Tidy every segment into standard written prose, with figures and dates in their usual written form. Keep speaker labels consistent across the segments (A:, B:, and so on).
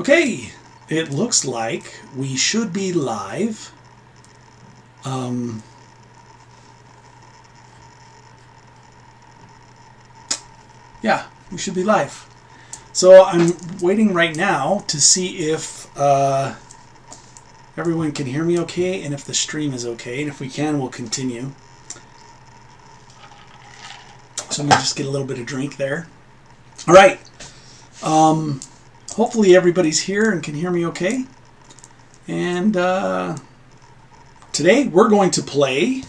A: Okay, it looks like we should be live. Yeah, we should be live. So I'm waiting right now to see if everyone can hear me okay and if the stream is okay. And if we can, we'll continue. So I'm going to just get a little bit of drink there. All right. Hopefully everybody's here and can hear me okay. And today we're going to play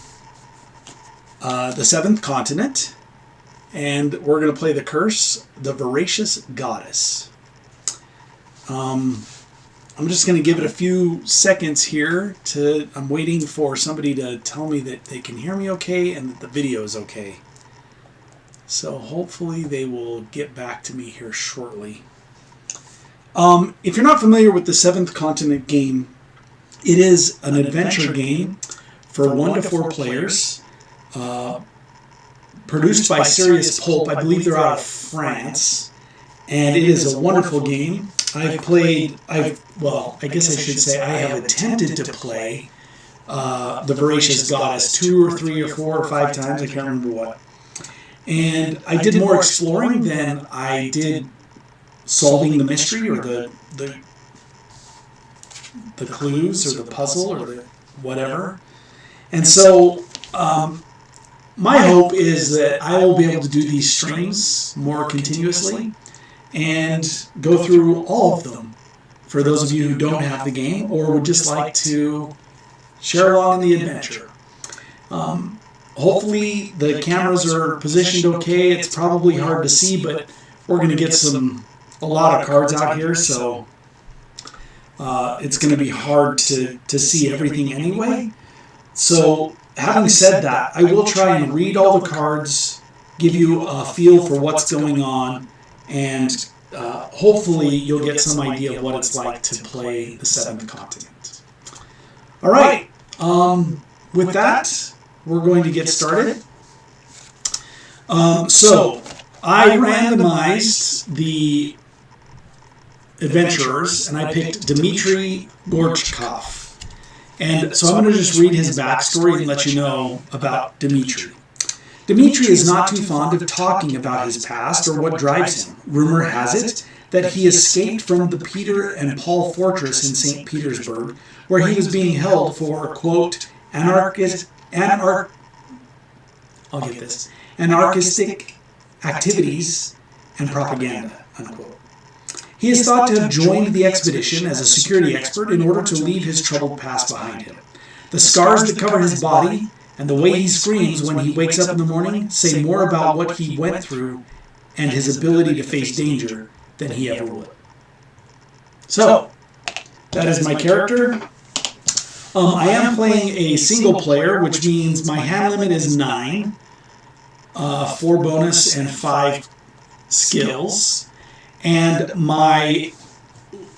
A: the Seventh Continent. And we're going to play the curse, the Voracious Goddess. I'm just going to give it a few seconds here. I'm waiting for somebody to tell me that they can hear me okay and that the video is okay. So hopefully they will get back to me here shortly. If you're not familiar with the Seventh Continent game, it is an adventure game for 1 to 4 players. Produced by Serious Pulp. I believe they're out of France. And it is a wonderful game. I guess I should say I have attempted to play the Voracious Goddess 2 or 3 or 4 or 5 times. I can't remember what. And I did more exploring than I did solving the mystery or the clues or the puzzle or the whatever. And so my hope is that I will be able to do these streams more continuously and go through all of them for those of you who don't have the game or would just like to share along in the adventure. Hopefully the cameras are positioned okay. It's probably hard to see, but we're going to get a lot of cards out here, so it's going to be hard to see everything anyway. So having said that, I will try and read all the cards, give you a feel for what's going on, and hopefully you'll get some idea of what it's like to play the Seventh Continent. All right, with that, we're going to get started. So I randomized the adventurers, and I picked Dmitry Gorchkov. And so I'm going to just read his backstory and let you know about Dmitry. Dmitry is not too fond of talking about his past or what drives him. Rumor has it that he escaped from the Peter and Paul Fortress in St. Petersburg, where he was being held for, quote, anarchistic activities and propaganda, unquote. He is thought to have joined the expedition as a security expert in order to leave his troubled past behind him. The scars that cover his body and the way he screams when he wakes up in the morning say more about what he went through and his ability to face danger than he ever would. So, that is my character. I am playing a single player, which means my hand limit is 9, 4 bonus and 5 skills. And my,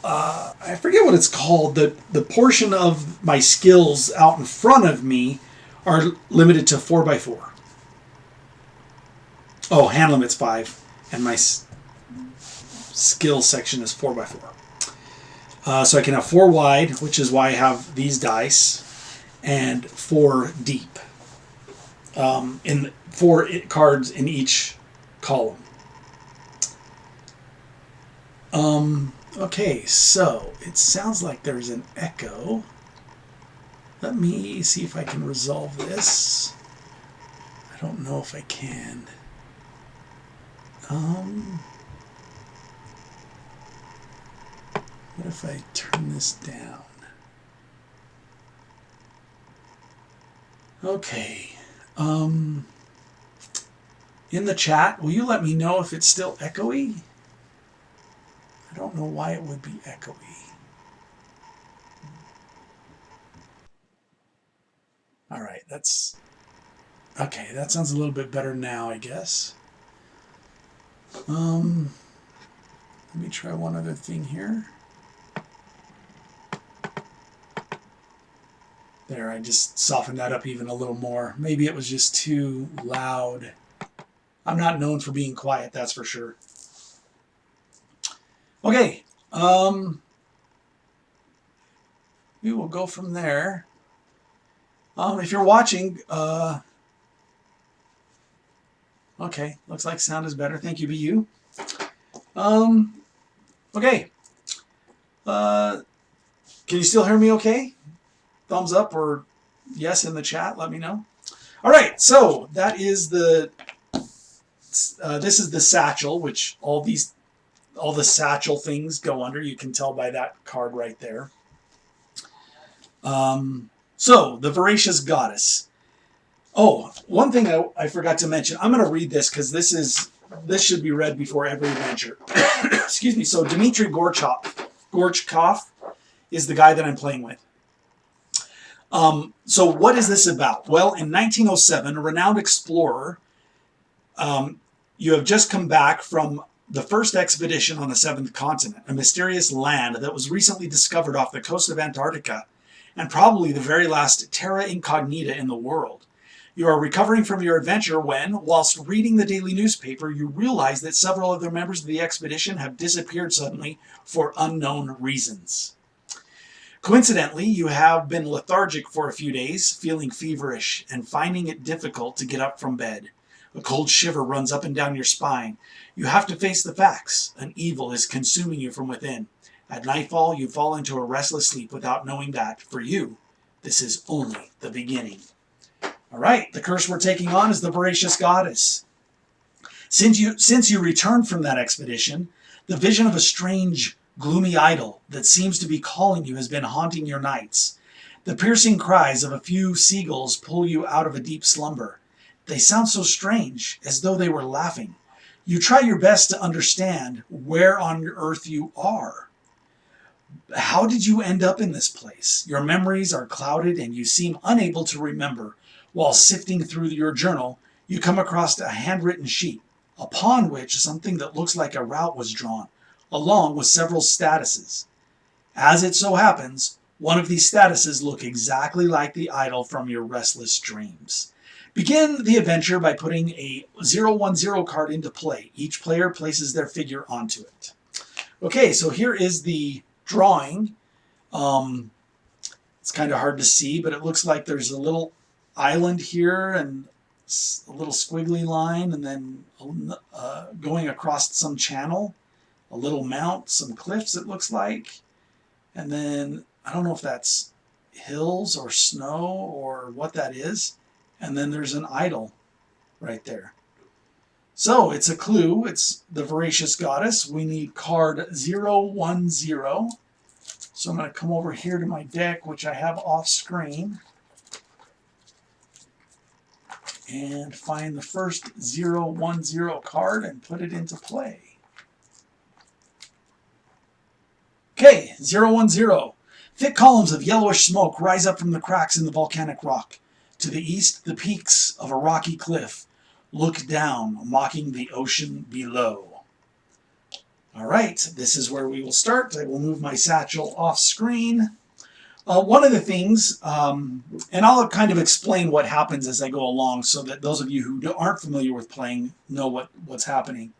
A: I forget what it's called, the portion of my skills out in front of me are limited to 4x4. Oh, hand limit's 5, and my skill section is 4x4. So I can have 4 wide, which is why I have these dice, and 4 deep. In 4 cards in each column. Okay, so it sounds like there's an echo. Let me see if I can resolve this. I don't know if I can. What if I turn this down? Okay. In the chat, will you let me know if it's still echoey? I don't know why it would be echoey. All right, that's okay. That sounds a little bit better now, I guess. Let me try one other thing here. There, I just softened that up even a little more. Maybe it was just too loud. I'm not known for being quiet, that's for sure. Okay, we will go from there. If you're watching, okay, looks like sound is better. Thank you, BU. Okay. Can you still hear me okay? Thumbs up or yes in the chat, let me know. All right, so that is the, this is the satchel, which all the satchel things go under. You can tell by that card right there. So, the Voracious Goddess. Oh, one thing I forgot to mention. I'm going to read this because this should be read before every adventure. Excuse me. So, Dmitry Gorchkov is the guy that I'm playing with. So, what is this about? Well, in 1907, a renowned explorer, you have just come back from the first expedition on the seventh continent, a mysterious land that was recently discovered off the coast of Antarctica, and probably the very last terra incognita in the world. You are recovering from your adventure when, whilst reading the daily newspaper, you realize that several other members of the expedition have disappeared suddenly for unknown reasons. Coincidentally, you have been lethargic for a few days, feeling feverish and finding it difficult to get up from bed. A cold shiver runs up and down your spine. You have to face the facts. An evil is consuming you from within. At nightfall, you fall into a restless sleep without knowing that, for you, this is only the beginning. All right, the curse we're taking on is the Voracious Goddess. Since you returned from that expedition, the vision of a strange, gloomy idol that seems to be calling you has been haunting your nights. The piercing cries of a few seagulls pull you out of a deep slumber. They sound so strange, as though they were laughing. You try your best to understand where on earth you are. How did you end up in this place? Your memories are clouded and you seem unable to remember. While sifting through your journal, you come across a handwritten sheet, upon which something that looks like a route was drawn, along with several statuses. As it so happens, one of these statuses look exactly like the idol from your restless dreams. Begin the adventure by putting a 010 card into play. Each player places their figure onto it. Okay, so here is the drawing. It's kind of hard to see, but it looks like there's a little island here and a little squiggly line, and then going across some channel, a little mount, some cliffs it looks like, and then I don't know if that's hills or snow or what that is, and then there's an idol right there. So it's a clue. It's the Voracious Goddess. We need card 010. So I'm going to come over here to my deck, which I have off screen, and find the first 010 card and put it into play. Okay, 010. Thick columns of yellowish smoke rise up from the cracks in the volcanic rock. To the east, the peaks of a rocky cliff look down, mocking the ocean below. All right, this is where we will start. I will move my satchel off screen. One of the things, and I'll kind of explain what happens as I go along so that those of you who aren't familiar with playing know what's happening.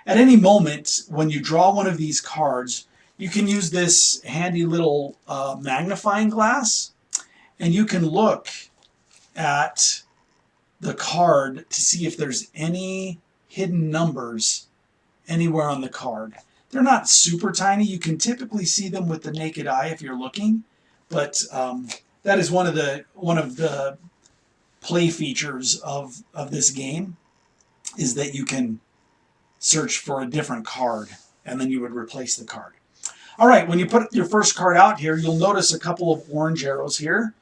A: At any moment, when you draw one of these cards, you can use this handy little magnifying glass, and you can look at the card to see if there's any hidden numbers anywhere on the card. They're not super tiny. You can typically see them with the naked eye if you're looking. But that is one of the play features of this game, is that you can search for a different card, and then you would replace the card. All right, when you put your first card out here, you'll notice a couple of orange arrows here.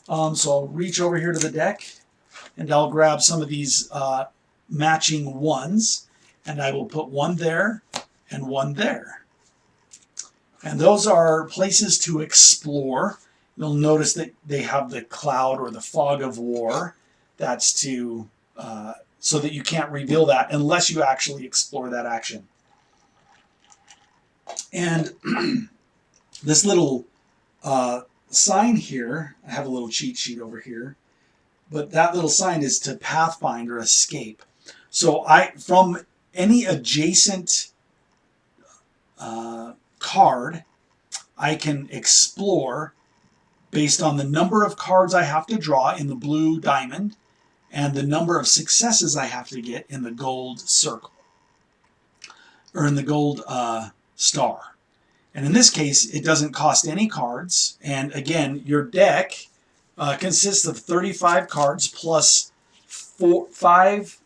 A: So I'll reach over here to the deck, and I'll grab some of these matching ones, and I will put one there and one there. And those are places to explore. You'll notice that they have the cloud or the fog of war. That's to so that you can't reveal that unless you actually explore that action. And this little sign here, I have a little cheat sheet over here, but that little sign is to pathfind or escape. So from any adjacent card, I can explore based on the number of cards I have to draw in the blue diamond and the number of successes I have to get in the gold circle, or in the gold star. And in this case, it doesn't cost any cards. And again, your deck consists of 35 cards plus 5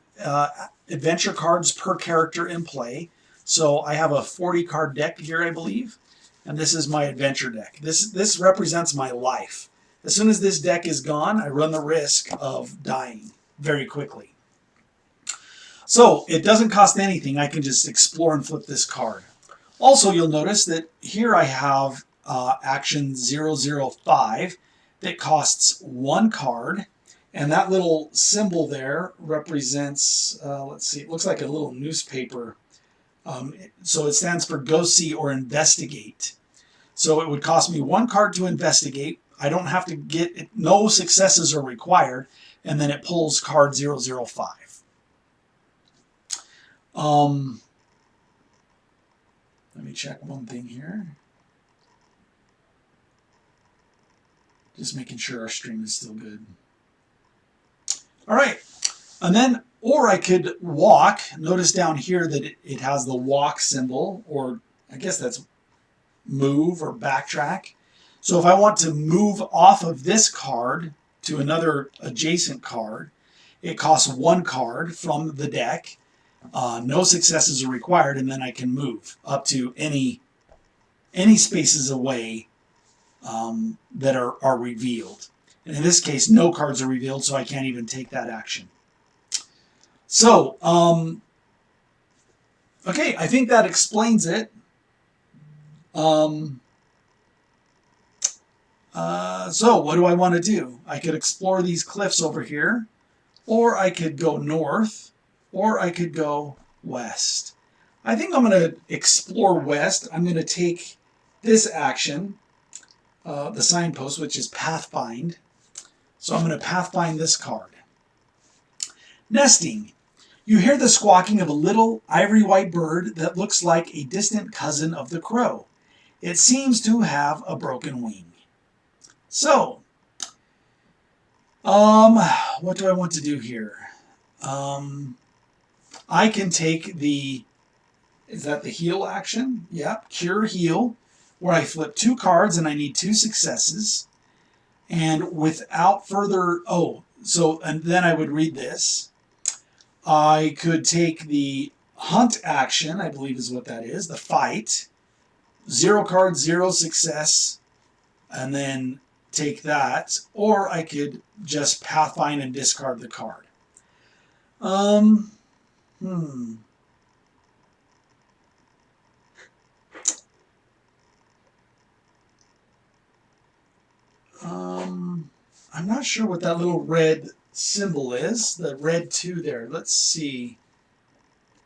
A: adventure cards per character in play. So I have a 40-card deck here, I believe. And this is my adventure deck. This represents my life. As soon as this deck is gone, I run the risk of dying very quickly. So it doesn't cost anything. I can just explore and flip this card. Also, you'll notice that here I have action 005 that costs 1 card. And that little symbol there represents, let's see, it looks like a little newspaper. So it stands for go see or investigate. So it would cost me 1 card to investigate. I don't have to get it, no successes are required. And then it pulls card 005. Let me check one thing here. Just making sure our stream is still good. All right. And then, or I could walk. Notice down here that it has the walk symbol, or I guess that's move or backtrack. So if I want to move off of this card to another adjacent card, it costs 1 card from the deck. No successes are required, and then I can move up to any spaces away that are revealed. And in this case, no cards are revealed, so I can't even take that action. So, okay, I think that explains it. So what do I want to do? I could explore these cliffs over here, or I could go north, or I could go west. I think I'm going to explore west. I'm going to take this action, the signpost, which is Pathfind. So I'm going to Pathfind this card. Nesting. You hear the squawking of a little ivory white bird that looks like a distant cousin of the crow. It seems to have a broken wing. So, what do I want to do here? I can take the, is that the heal action? Yep, cure heal, where I flip 2 cards and I need 2 successes. And without further, and then I would read this. I could take the hunt action, I believe is what that is, the fight. 0 cards, 0 success, and then take that. Or I could just Pathfind and discard the card. I'm not sure what that little red symbol is. The red 2 there. Let's see.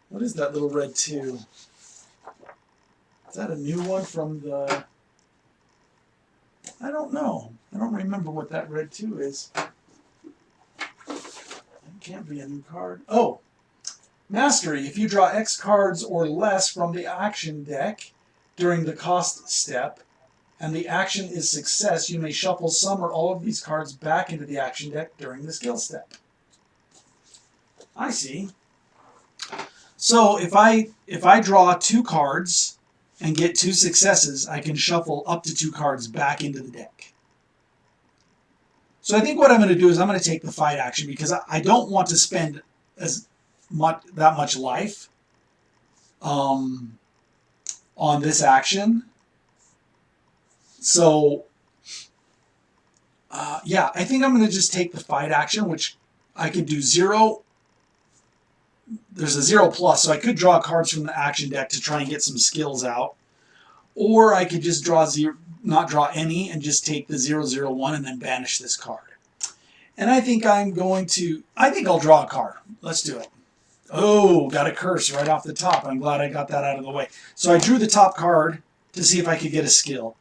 A: What is that little red 2? Is that a new one from the... I don't know. I don't remember what that red 2 is. It can't be a new card. Oh! Mastery. If you draw X cards or less from the action deck during the cost step, and the action is success, you may shuffle some or all of these cards back into the action deck during the skill step. I see. So if I draw 2 cards and get 2 successes, I can shuffle up to 2 cards back into the deck. So I think what I'm going to do is I'm going to take the fight action because I don't want to spend that much life on this action. So, yeah, I think I'm going to just take the fight action, which I could do 0. There's a 0+, so I could draw cards from the action deck to try and get some skills out. Or I could just draw 0, not draw any, and just take the 001 and then banish this card. And I think I'll draw a card. Let's do it. Oh, got a curse right off the top. I'm glad I got that out of the way. So I drew the top card to see if I could get a skill.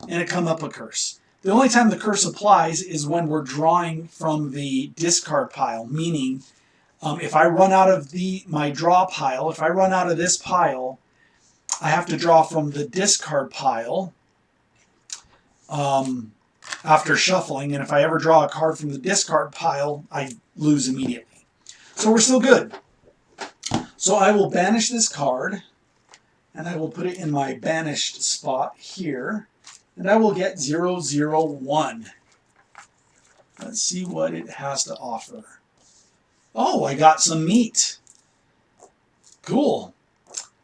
A: And it come up a curse. The only time the curse applies is when we're drawing from the discard pile, meaning if I run out of my draw pile, if I run out of this pile, I have to draw from the discard pile after shuffling, and if I ever draw a card from the discard pile, I lose immediately. So we're still good. So I will banish this card, and I will put it in my banished spot here, and I will get 001. Let's see what it has to offer. Oh, I got some meat. Cool.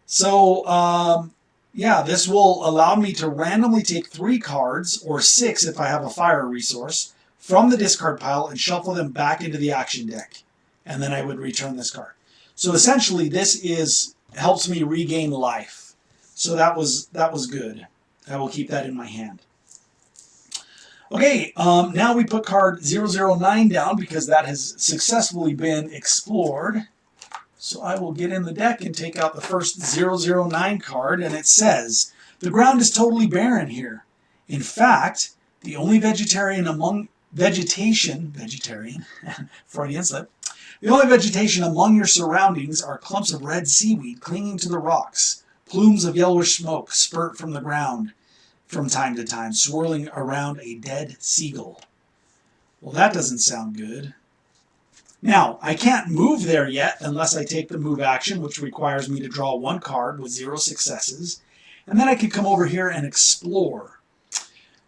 A: So, yeah, this will allow me to randomly take 3 cards, or 6 if I have a fire resource, from the discard pile and shuffle them back into the action deck. And then I would return this card. So essentially, this helps me regain life. So that was good. I will keep that in my hand. Okay, now we put card 009 down because that has successfully been explored. So I will get in the deck and take out the first 009 card, and it says, the ground is totally barren here. In fact, the only vegetation, Freudian slip, the only vegetation among your surroundings are clumps of red seaweed clinging to the rocks. Plumes of yellowish smoke spurt from the ground from time to time, swirling around a dead seagull. Well, that doesn't sound good. Now, I can't move there yet unless I take the move action, which requires me to draw 1 card with 0 successes. And then I could come over here and explore.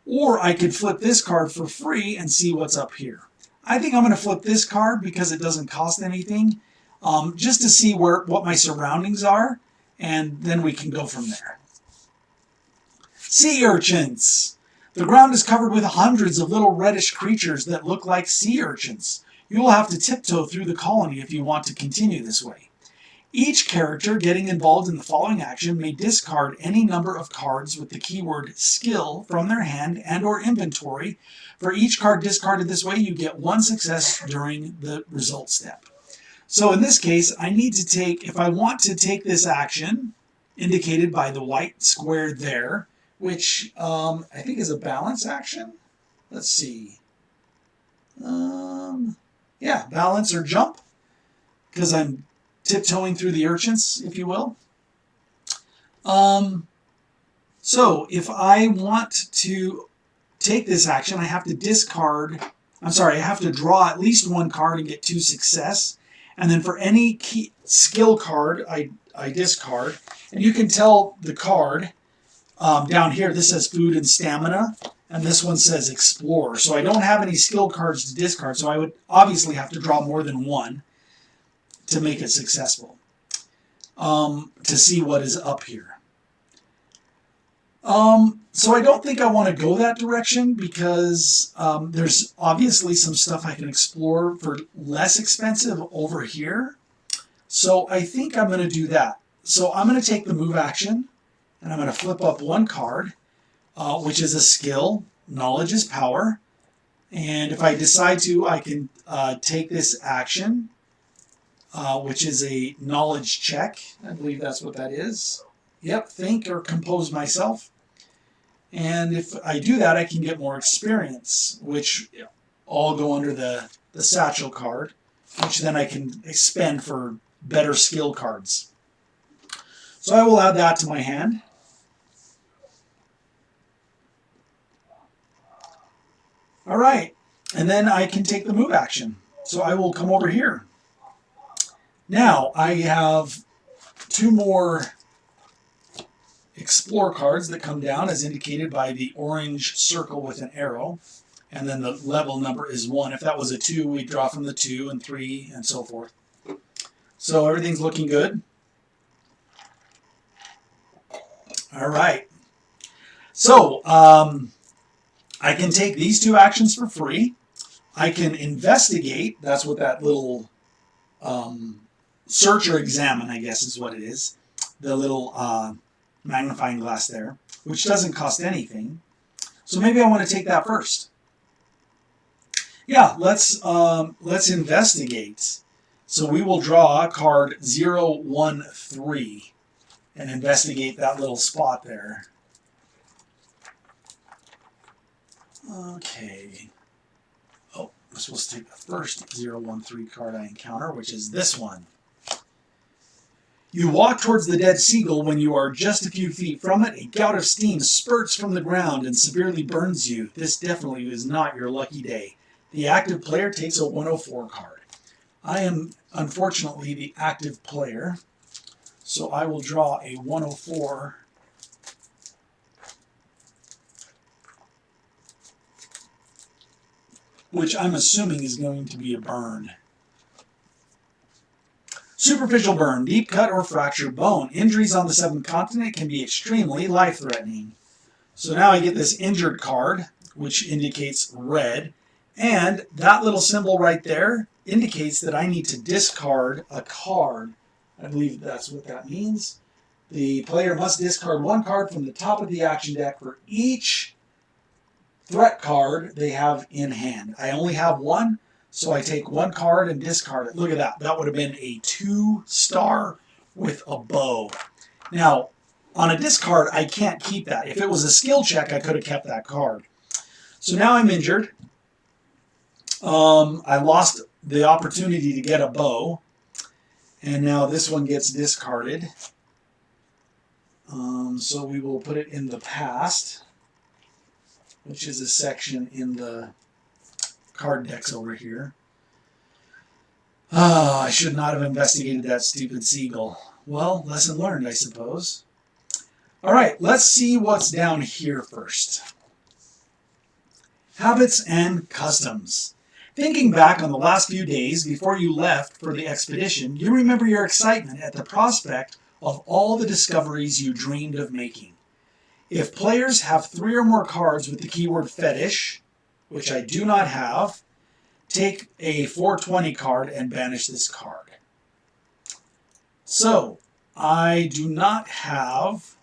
A: Or I could flip this card for free and see what's up here. I think I'm going to flip this card because it doesn't cost anything, just to see what my surroundings are, and then we can go from there. Sea urchins! The ground is covered with hundreds of little reddish creatures that look like sea urchins. You will have to tiptoe through the colony if you want to continue this way. Each character getting involved in the following action may discard any number of cards with the keyword skill from their hand and or inventory. For each card discarded this way, you get 1 success during the result step. So in this case, I need to take, if I want to take this action, indicated by the white square there, which I think is a balance action. Let's see. Yeah, balance or jump, because I'm tiptoeing through the urchins, if you will. So if I want to take this action, I have to I have to draw at least 1 card and get 2 success. And then for any skill card, I discard. And you can tell the card down here, this says food and stamina, and this one says explore. So I don't have any skill cards to discard, so I would obviously have to draw more than 1 to make it successful, to see what is up here. So I don't think I want to go that direction because there's obviously some stuff I can explore for less expensive over here. So I think I'm going to do that. So I'm going to take the move action, and I'm going to flip up 1 card, which is a skill. Knowledge is power. And if I decide to, I can take this action, which is a knowledge check. I believe that's what that is. Yep, think or compose myself. And if I do that, I can get more experience, which all go under the satchel card, which then I can expend for better skill cards. So I will add that to my hand. All right, and then I can take the move action. So I will come over here. Now I have 2 more explore cards that come down as indicated by the orange circle with an arrow. And then the level number is 1. If that was a 2, we'd draw from the 2 and 3 and so forth. So everything's looking good. All right. So I can take these 2 actions for free. I can investigate. That's what that little search or examine, I guess is what it is. The little magnifying glass there, which doesn't cost anything. So maybe I want to take that first. Yeah, let's investigate. So we will draw card 013 and investigate that little spot there. Okay. Oh, I'm supposed to take the first 013 card I encounter, which is this one. You walk towards the dead seagull. When you are just a few feet from it, a gout of steam spurts from the ground and severely burns you. This definitely is not your lucky day. The active player takes a 104 card. I am, unfortunately, the active player, so I will draw a 104, which I'm assuming is going to be a burn. Superficial burn, deep cut or fractured bone. Injuries on the 7th continent can be extremely life-threatening. So now I get this injured card, which indicates red, and that little symbol right there indicates that I need to discard a card. I believe that's what that means. The player must discard one card from the top of the action deck for each threat card they have in hand. I only have one, so I take one card and discard it. Look at that. That would have been a 2-star with a bow. Now, on a discard, I can't keep that. If it was a skill check, I could have kept that card. So now I'm injured. I lost the opportunity to get a bow. And now this one gets discarded. So we will put it in the past, which is a section in the card decks over here. I should not have investigated that stupid seagull. Well, lesson learned, I suppose. All right, let's see what's down here first. Habits and customs. Thinking back on the last few days before you left for the expedition, you remember your excitement at the prospect of all the discoveries you dreamed of making. If players have 3 or more cards with the keyword fetish, which I do not have, take a 420 card and banish this card. So, I do not have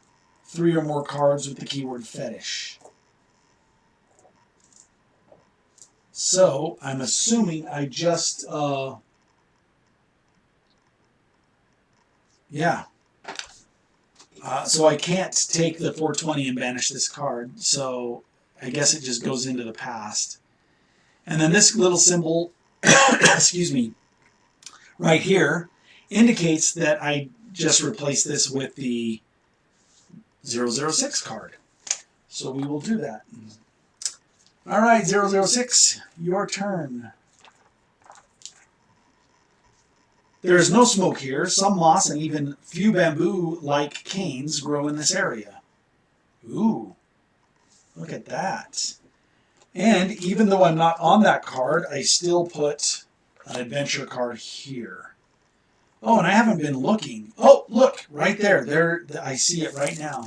A: 3 or more cards with the keyword fetish. So, I'm assuming I just, so I can't take the 420 and banish this card, so I guess it just goes into the past. And then this little symbol, excuse me, right here, indicates that I just replaced this with the 006 card. So we will do that. All right, 006, your turn. There is no smoke here. Some moss and even few bamboo-like canes grow in this area. Ooh, look at that. And even though I'm not on that card, I still put an adventure card here. Oh, and I haven't been looking. Oh, look, right there. There, I see it right now.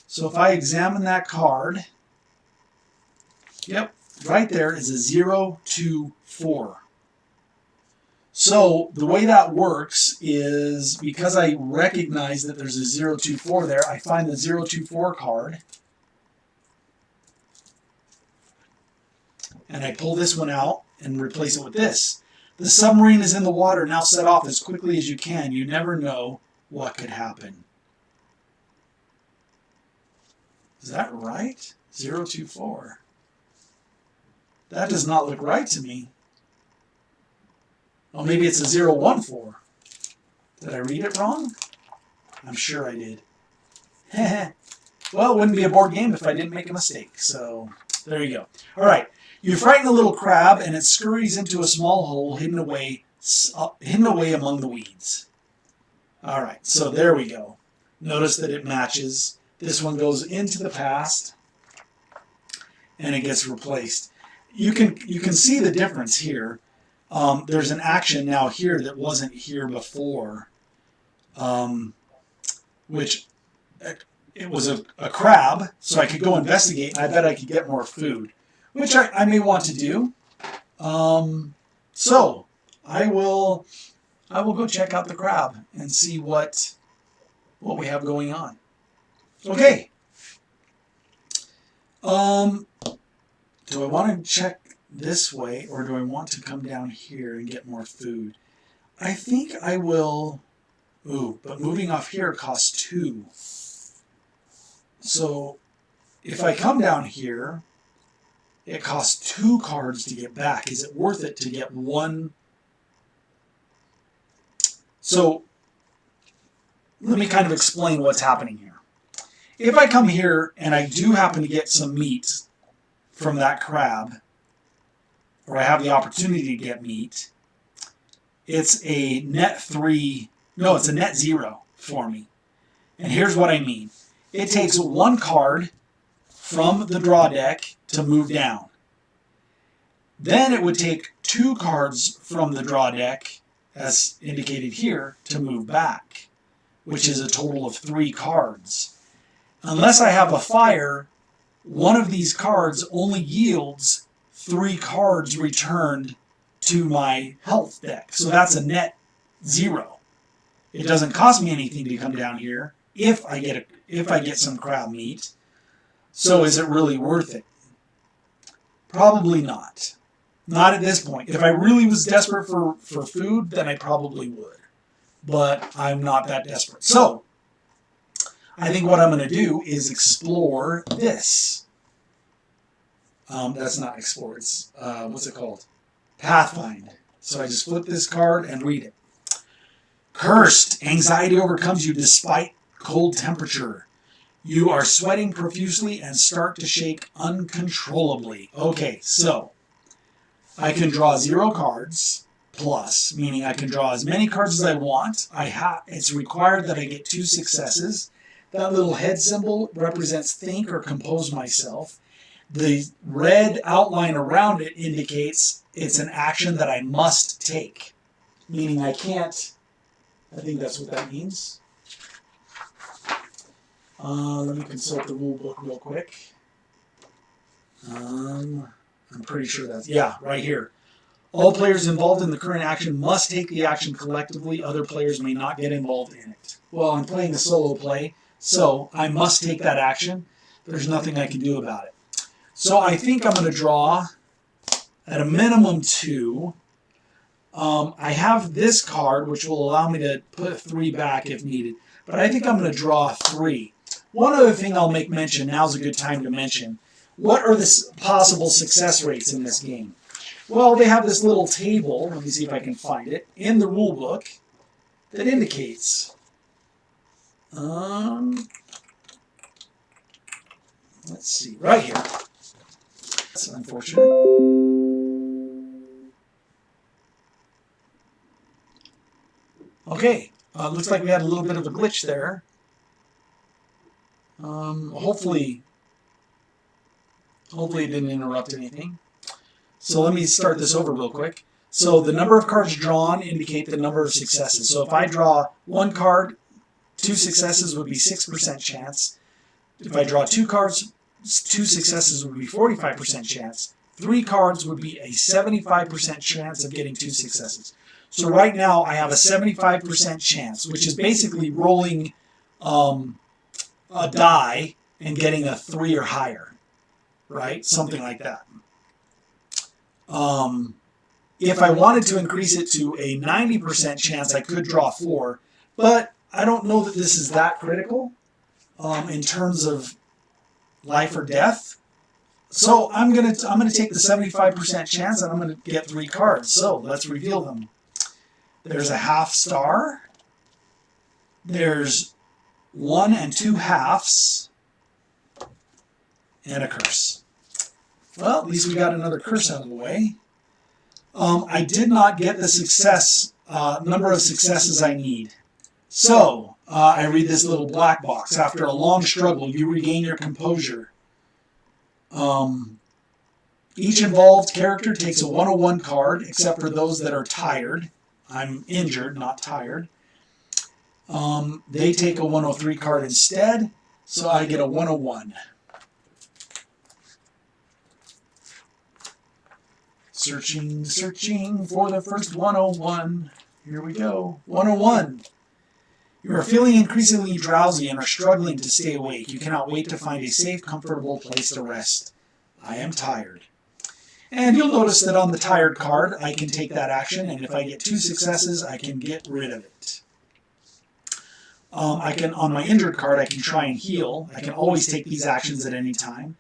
A: So if I examine that card, yep, right there is a 024. So the way that works is because I recognize that there's a 024 there, I find the 024 card, and I pull this one out and replace it with this. The submarine is in the water. Now set off as quickly as you can. You never know what could happen. Is that right? 024. That does not look right to me. Oh, maybe it's a 014. Did I read it wrong? I'm sure I did. Well, it wouldn't be a board game if I didn't make a mistake. So, there you go. All right. You frighten a little crab, and it scurries into a small hole hidden away among the weeds. All right. So, there we go. Notice that it matches. This one goes into the past, and it gets replaced. You can see the difference here. There's an action now here that wasn't here before, which it was a crab, so I could go investigate, and I bet I could get more food, which I may want to do. So I will go check out the crab and see what we have going on. Okay. Do I want to check this way, or do I want to come down here and get more food? I think I will. Ooh, but moving off here costs 2. So if I come down here, it costs 2 cards to get back. Is it worth it to get 1? So let me kind of explain what's happening here. If I come here and I do happen to get some meat from that crab, or I have the opportunity to get meat, it's a net 3, no, it's a net 0 for me. And here's what I mean. It takes one card from the draw deck to move down. Then it would take 2 cards from the draw deck, as indicated here, to move back, which is a total of 3 cards. Unless I have a fire, one of these cards only yields 3 cards returned to my health deck. So that's a net 0. It doesn't cost me anything to come down here if I get some crab meat. So is it really worth it? Probably not. Not at this point. If I really was desperate for food, then I probably would. But I'm not that desperate. So, I think what I'm going to do is explore this. That's not explore. It's, what's it called? Pathfind. So I just flip this card and read it. Cursed. Anxiety overcomes you despite cold temperature. You are sweating profusely and start to shake uncontrollably. Okay, so I can draw 0 cards plus, meaning I can draw as many cards as I want. It's required that I get 2 successes. That little head symbol represents think or compose myself. The red outline around it indicates it's an action that I must take, meaning I can't. I think that's what that means. Let me consult the rule book real quick. I'm pretty sure that's, yeah, right here. All players involved in the current action must take the action collectively. Other players may not get involved in it. Well, I'm playing a solo play, so I must take that action. There's nothing I can do about it. So I think I'm going to draw at a minimum 2. I have this card, which will allow me to put 3 back if needed. But I think I'm going to draw 3. One other thing I'll make mention, now's a good time to mention, what are the possible success rates in this game? Well, they have this little table, let me see if I can find it, in the rule book that indicates, let's see, right here. That's unfortunate. Okay, looks like we had a little bit of a glitch there. Hopefully it didn't interrupt anything. So let me start this over real quick. So the number of cards drawn indicate the number of successes. So if I draw 1 card, 2 successes would be 6% chance. If I draw 2 cards, 2 successes would be 45% chance. 3 cards would be a 75% chance of getting 2 successes. So right now I have a 75% chance, which is basically rolling a die and getting a 3 or higher, right? Something like that. If I wanted to increase it to a 90% chance, I could draw 4, but I don't know that this is that critical in terms of life or death. So I'm gonna take the 75% chance and I'm gonna get 3 cards. So let's reveal them. There's a half star. There's 1 and 2 halves, and a curse. Well, at least we got another curse out of the way. I did not get the success number of successes I need. So, I read this little black box. After a long struggle, you regain your composure. Each involved character takes a 101 card, except for those that are tired. I'm injured, not tired. They take a 103 card instead, so I get a 101. Searching for the first 101. Here we go. 101. You are feeling increasingly drowsy and are struggling to stay awake. You cannot wait to find a safe, comfortable place to rest. I am tired. And you'll notice that on the tired card, I can take that action, and if I get 2 successes, I can get rid of it. On my injured card, I can try and heal. I can always take these actions at any time.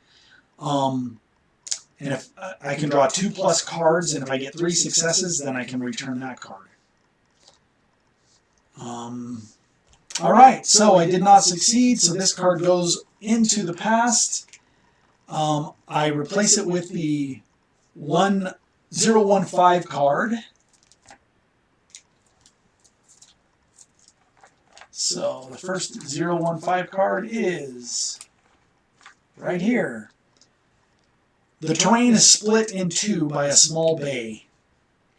A: And if I can draw 2+ cards, and if I get 3 successes, then I can return that card. All right, so I did not succeed, so this card goes into the past. I replace it with the 1015 card. So the first 015 card is right here. The terrain is split in two by a small bay.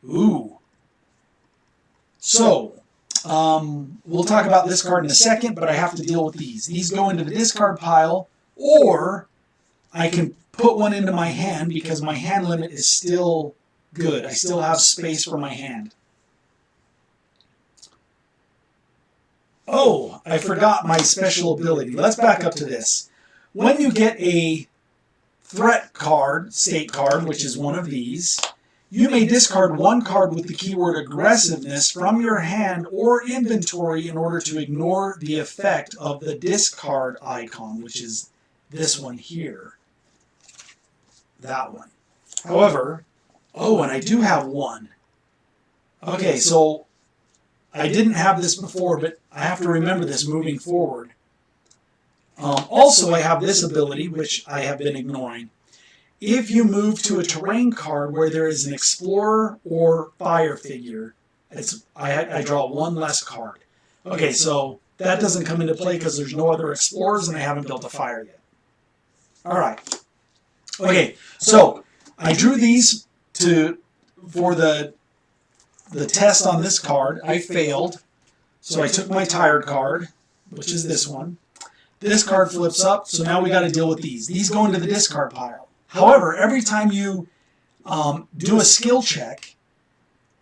A: Ooh. So, we'll talk about this card in a second, but I have to deal with these. These go into the discard pile, or I can put one into my hand because my hand limit is still good. I still have space for my hand. Oh, I forgot my special ability. Let's back up to this. When you get a threat card, state card, which is one of these, you may discard one card with the keyword aggressiveness from your hand or inventory in order to ignore the effect of the discard icon, which is this one here. That one. However, oh, and I do have one. Okay, so I didn't have this before, but I have to remember this moving forward. Also, I have this ability, which I have been ignoring. If you move to a terrain card where there is an explorer or fire figure, I draw one less card. Okay, so that doesn't come into play because there's no other explorers and I haven't built a fire yet. All right. Okay, so I drew these for the test on this card. I failed, so I took my tired card, which is this one. This card flips up, so now we got to deal with these. These go into the discard pile. However, every time you do a skill check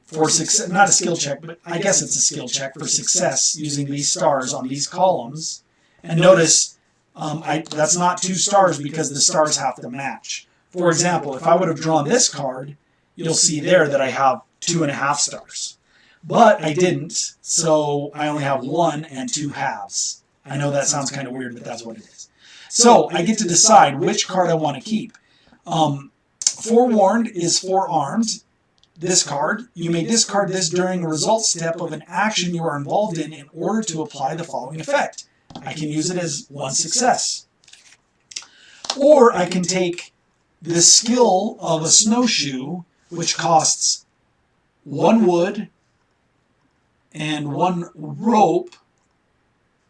A: for success, not a skill check, but I guess it's a skill check for success using these stars on these columns, and notice that's not 2 stars because the stars have to match. For example, if I would have drawn this card, you'll see there that I have 2.5 stars. But I didn't, so I only have 1 and 2 halves. I know that sounds kind of weird, but that's what it is. So I get to decide which card I want to keep. Forewarned is forearmed. This card, you may discard this during a result step of an action you are involved in order to apply the following effect. I can use it as 1 success. Or I can take the skill of a snowshoe, which costs 1 wood and 1 rope,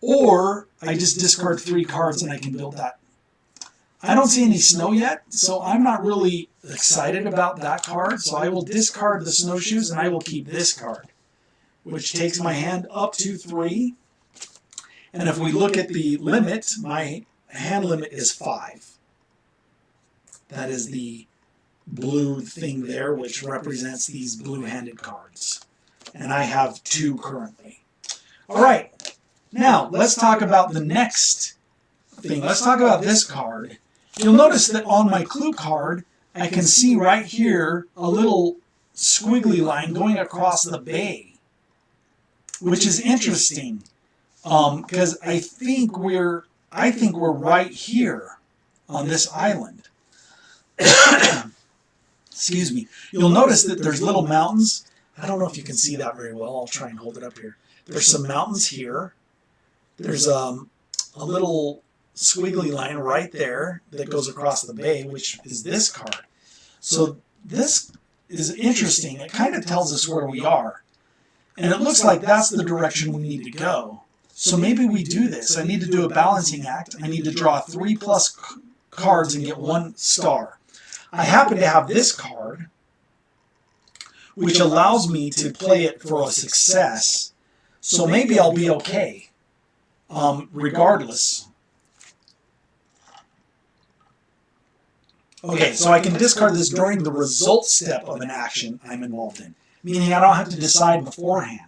A: or I just discard 3 cards and I can build that. I don't see any snow yet, so I'm not really excited about that card, so I will discard the snowshoes and I will keep this card, which takes my hand up to 3. And if we look at the limit, my hand limit is 5. That is the blue thing there, which represents these blue-handed cards. And I have 2 currently. All right, now let's talk about the next thing. Let's talk about this card. You'll notice that on my clue card, I can see right here a little squiggly line going across the bay, which is interesting because I think we're right here on this island. Excuse me. You'll notice that there's little mountains. I don't know if you can see that very well. I'll try and hold it up here. There's some mountains here. There's a little squiggly line right there that goes across the bay, which is this card. So this is interesting. It kind of tells us where we are. And it looks like that's the direction we need to go. So maybe we do this. I need to do a balancing act. I need to draw 3+ cards and get 1 star. I happen to have this card, which allows me to play it for a success. So maybe I'll be okay, regardless. Okay, so I can discard this during the result step of an action I'm involved in, meaning I don't have to decide beforehand.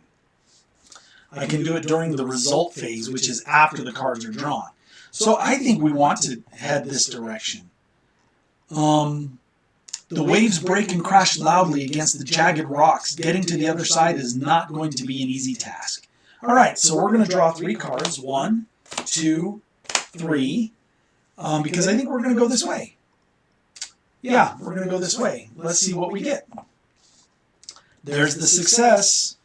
A: I can do it during the result phase, which is after the cards are drawn. So I think we want to head this direction. The waves break and crash loudly against the jagged rocks. Getting to the other side is not going to be an easy task. All right, so we're going to draw 3 cards. 1, 2, 3, because I think we're going to go this way. Yeah, we're going to go this way. Let's see what we get. There's the success.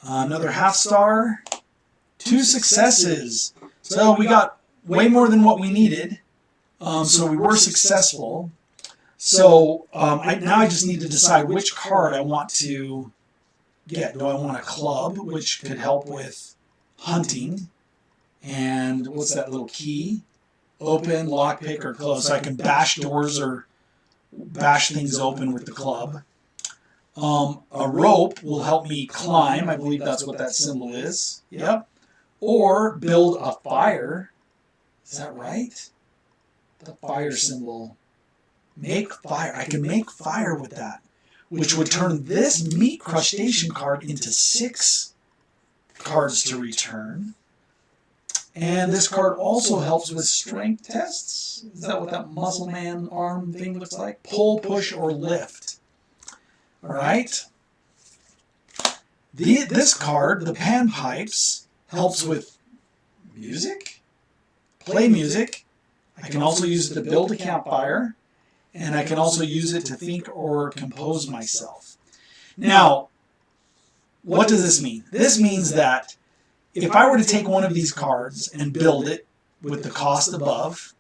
A: Another half star, 2 successes. So we got way more than what we needed. So we were successful. So now I just need to decide which card I want to get. Do I want a club, which could help with hunting? And what's that little key? Open, lockpick, or close. So I can bash doors or bash things open with the club. A rope will help me climb. I believe that's what that symbol is. Yep. Or build a fire. Is that right? The fire symbol. Make fire. I can make fire with that, which would turn this meat crustacean card into 6 cards to return. And this card also helps with strength tests. Is that what that muscle man arm thing looks like? Pull, push, or lift. All right. This card, the panpipes, helps with music, play music. I can also use it to build a campfire, and I can also use it to think or compose myself. Now, what does this mean? This means that if I were to take one of these cards and build it with the cost above,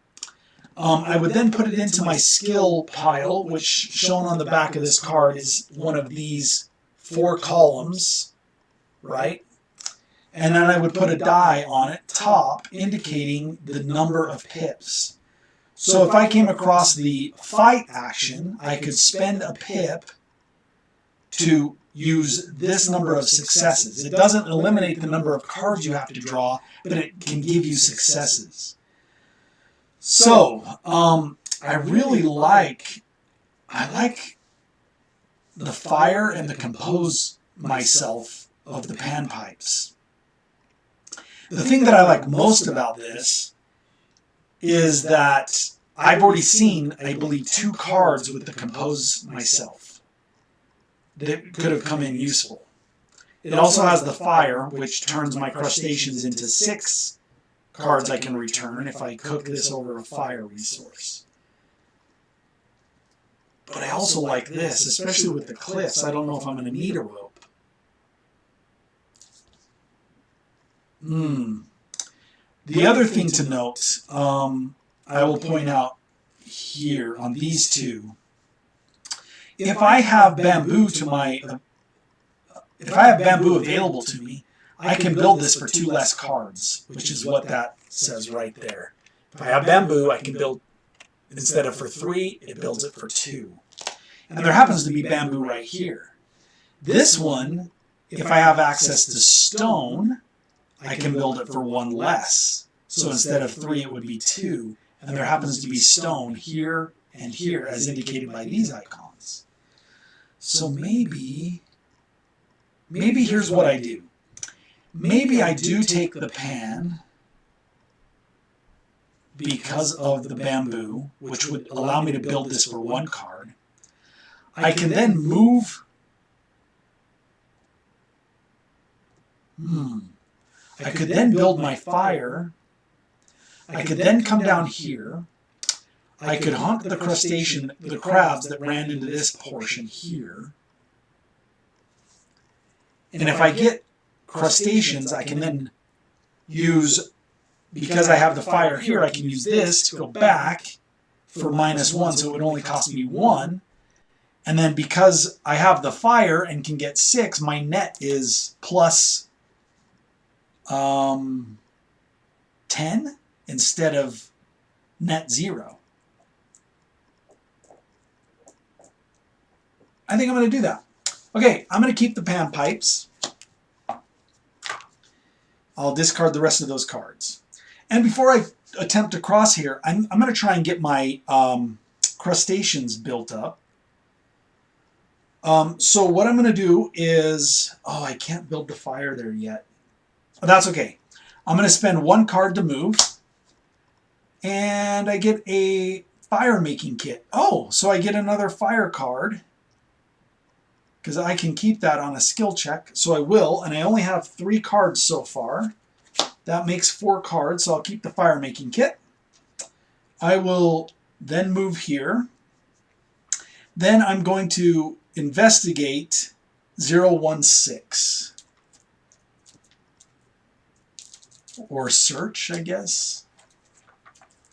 A: I would then put it into my skill pile, which shown on the back of this card is one of these 4 columns, right? And then I would put a die on it, top, indicating the number of pips. So if I came across the fight action, I could spend a pip to use this number of successes. It doesn't eliminate the number of cards you have to draw, but it can give you successes. So, I really like the fire and the compose myself of the panpipes. The thing that I like most about this is that I've already seen, I believe, 2 cards with the compose myself that could have come in useful. It also has the fire, which turns my crustaceans into 6 cards I can return if I cook this over a fire resource. But I also like this, especially with the cliffs. I don't know if I'm going to need a rope. The other thing to note, I will point out here on these 2. If I have bamboo available to me, I can build this for 2 less cards, which is what that says right there. If I have bamboo, I can build, instead of for 3, it builds it for 2. And there happens to be bamboo right here. This one, if I have access to stone, I can build it for 1 less. So instead of 3, it would be 2. And there happens to be stone here and here, as indicated by these icons. So maybe here's what I do. Maybe I do take the pan because of the bamboo, which would allow me to build this for 1 card. I can then move. I could then build my fire. I could then come down here. I could hunt the crustacean, the crabs that ran into this portion here. And if I get crustaceans, I can then use, because I have the fire here, I can use this to go back for -1, so it would only cost me 1. And then because I have the fire and can get 6, my net is plus 10 instead of net 0. I think I'm going to do that. Okay, I'm going to keep the panpipes. I'll discard the rest of those cards. And before I attempt to cross here, I'm going to try and get my crustaceans built up. So what I'm going to do is, I can't build the fire there yet. But that's okay. I'm going to spend 1 card to move. And I get a fire making kit. So I get another fire card, because I can keep that on a skill check. So I will, and I only have 3 cards so far. That makes 4 cards, so I'll keep the fire making kit. I will then move here. Then I'm going to investigate 016. or search, I guess.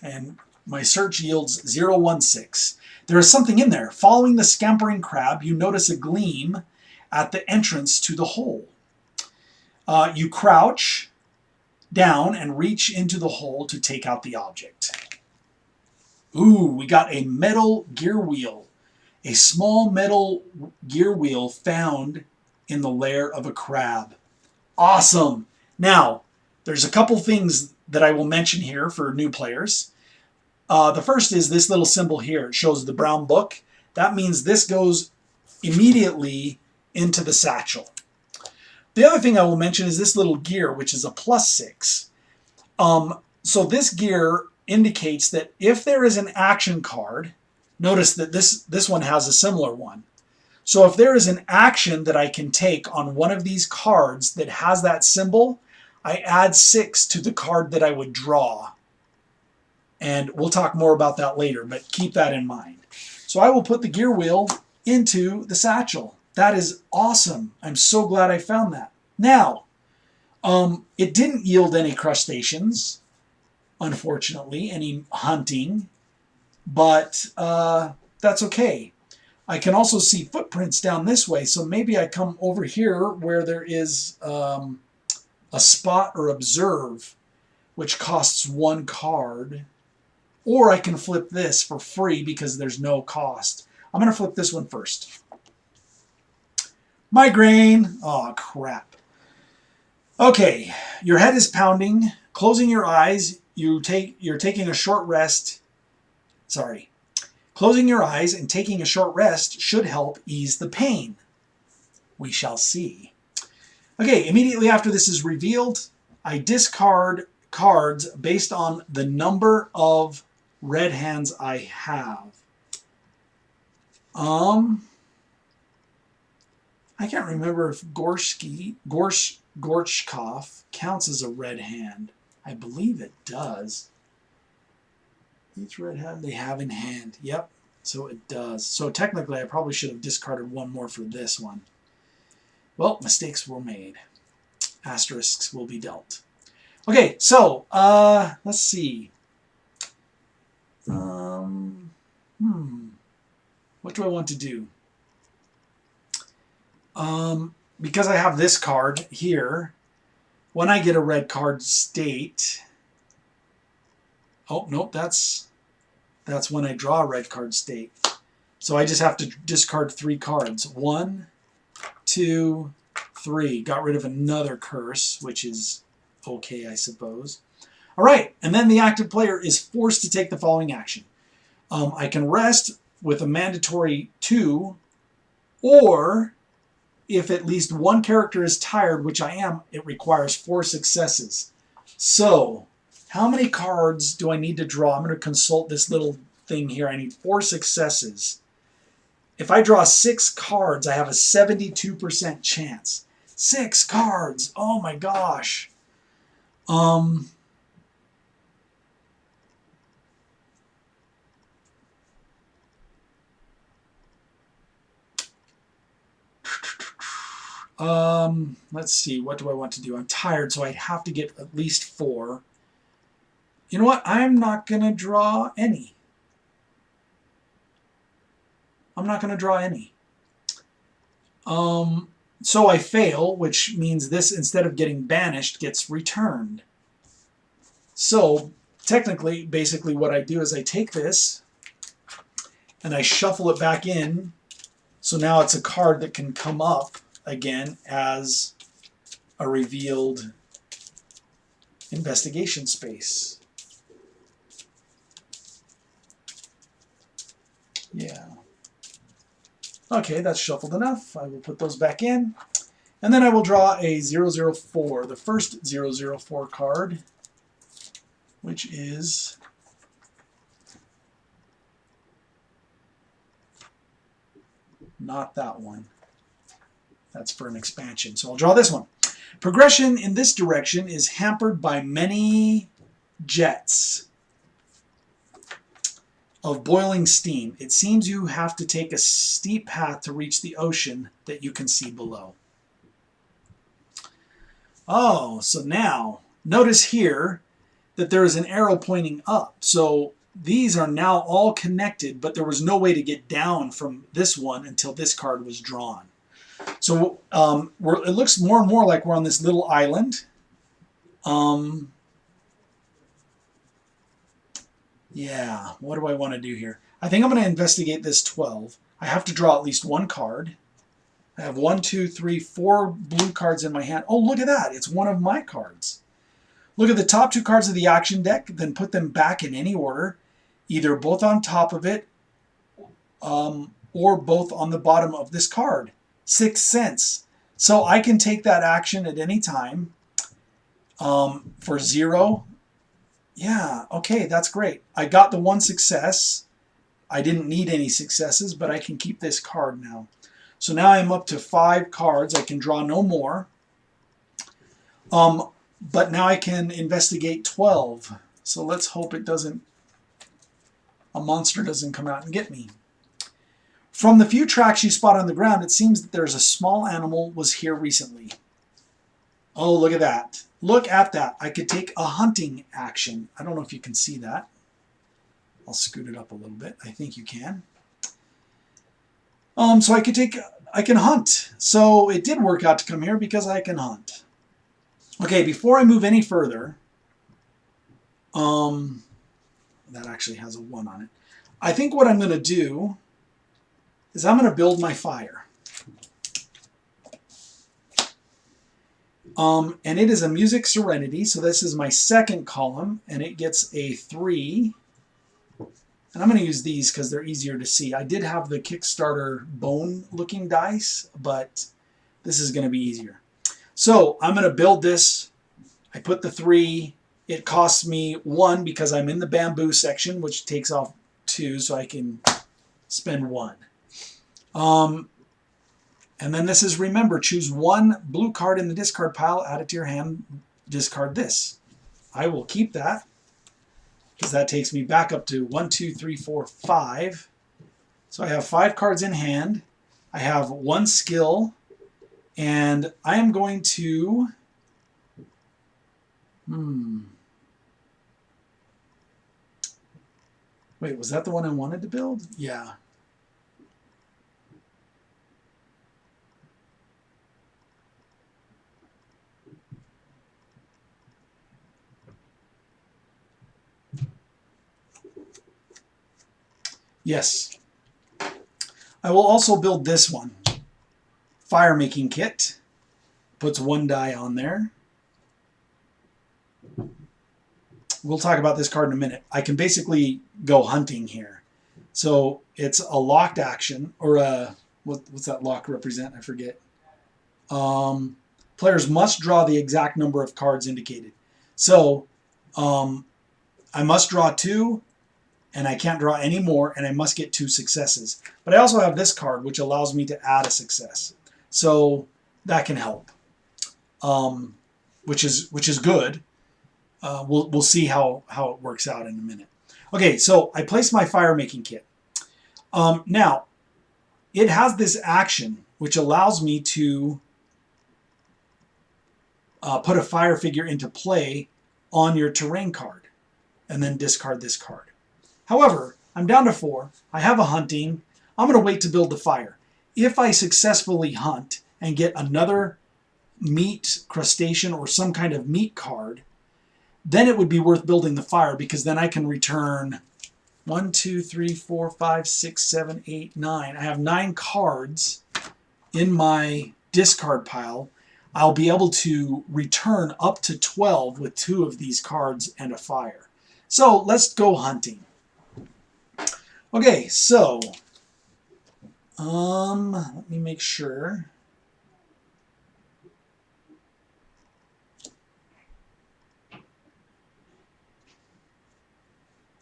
A: And my search yields 016. There is something in there. Following the scampering crab, you notice a gleam at the entrance to the hole. You crouch down and reach into the hole to take out the object. Ooh, we got a metal gear wheel. A small metal gear wheel found in the lair of a crab. Awesome! Now, there's a couple things that I will mention here for new players. The first is this little symbol here. It shows the brown book. That means this goes immediately into the satchel. The other thing I will mention is this little gear, which is a +6. So this gear indicates that if there is an action card, notice that this one has a similar one. So if there is an action that I can take on one of these cards that has that symbol, I add 6 to the card that I would draw. And we'll talk more about that later, but keep that in mind. So I will put the gear wheel into the satchel. That is awesome. I'm so glad I found that. Now, it didn't yield any crustaceans, unfortunately, any hunting, but that's okay. I can also see footprints down this way, so maybe I come over here where there is a spot or observe, which costs 1 card. Or I can flip this for free because there's no cost. I'm going to flip this one first. Migraine. Oh, crap. Okay, your head is pounding. Closing your eyes, you're taking a short rest. Sorry. Closing your eyes and taking a short rest should help ease the pain. We shall see. Okay, immediately after this is revealed, I discard cards based on the number of red hands I have. I can't remember if Gorshkov counts as a red hand. I believe it does. Each red hand they have in hand. Yep, so it does. So technically I probably should have discarded 1 more for this one. Well, mistakes were made. Asterisks will be dealt. Okay, so let's see. What do I want to do? Because I have this card here, when I get a red card state... Oh, nope, that's when I draw a red card state. So I just have to discard 3 cards. 1, 2, 3. Got rid of another curse, which is okay, I suppose. All right, and then the active player is forced to take the following action. I can rest with a mandatory 2, or if at least 1 character is tired, which I am, it requires 4 successes. So, how many cards do I need to draw? I'm going to consult this little thing here. I need 4 successes. If I draw 6 cards, I have a 72% chance. 6 cards! Oh my gosh! Let's see, what do I want to do? I'm tired, so I'd have to get at least 4. You know what? I'm not going to draw any. I'm not going to draw any. So I fail, which means this, instead of getting banished, gets returned. So, technically, basically what I do is I take this, and I shuffle it back in, so now it's a card that can come up again as a revealed investigation space. Yeah. Okay, that's shuffled enough. I will put those back in. And then I will draw a 004, the first 004 card, which is not that one. That's for an expansion. So I'll draw this one. Progression in this direction is hampered by many jets of boiling steam. It seems you have to take a steep path to reach the ocean that you can see below. Oh, so now notice here that there is an arrow pointing up. So these are now all connected, but there was no way to get down from this one until this card was drawn. So it looks more and more like we're on this little island. Yeah, what do I want to do here? I think I'm going to investigate this 12. I have to draw at least one card. I have 1, 2, 3, 4 blue cards in my hand. Oh, look at that. It's one of my cards. Look at the top 2 cards of the action deck, then put them back in any order, either both on top of it or both on the bottom of this card. 6 cents. So I can take that action at any time for 0. Yeah, okay, that's great. I got the 1 success. I didn't need any successes, but I can keep this card now. So now I'm up to 5 cards. I can draw no more. But now I can investigate 12. So let's hope a monster doesn't come out and get me. From the few tracks you spot on the ground, it seems that there's a small animal was here recently. Oh, look at that. Look at that. I could take a hunting action. I don't know if you can see that. I'll scoot it up a little bit. I think you can. So I can hunt. So it did work out to come here because I can hunt. Okay, before I move any further, that actually has a 1 on it. I think what I'm going to do is I'm going to build my fire. And it is a Music Serenity, so this is my second column, and it gets a 3. And I'm going to use these because they're easier to see. I did have the Kickstarter bone-looking dice, but this is going to be easier. So I'm going to build this. I put the 3. It costs me 1 because I'm in the bamboo section, which takes off 2, so I can spend 1. And then this is, remember, choose 1 blue card in the discard pile, add it to your hand, discard this. I will keep that because that takes me back up to 1, 2, 3, 4, 5. So I have 5 cards in hand. I have 1 skill. And I am going to, wait, was that the one I wanted to build? Yeah. Yes. I will also build this one. Fire making kit. Puts 1 die on there. We'll talk about this card in a minute. I can basically go hunting here. So it's a locked action, or a, what's that lock represent? I forget. Players must draw the exact number of cards indicated. So I must draw 2, and I can't draw any more, and I must get 2 successes. But I also have this card, which allows me to add a success. So that can help, which is good. We'll see how it works out in a minute. Okay, so I placed my fire making kit. Now, it has this action which allows me to put a fire figure into play on your terrain card, and then discard this card. However, I'm down to 4. I have a hunting. I'm going to wait to build the fire. If I successfully hunt and get another meat, crustacean, or some kind of meat card, then it would be worth building the fire, because then I can return 1, 2, 3, 4, 5, 6, 7, 8, 9. I have 9 cards in my discard pile. I'll be able to return up to 12 with 2 of these cards and a fire. So let's go hunting. Okay, so let me make sure.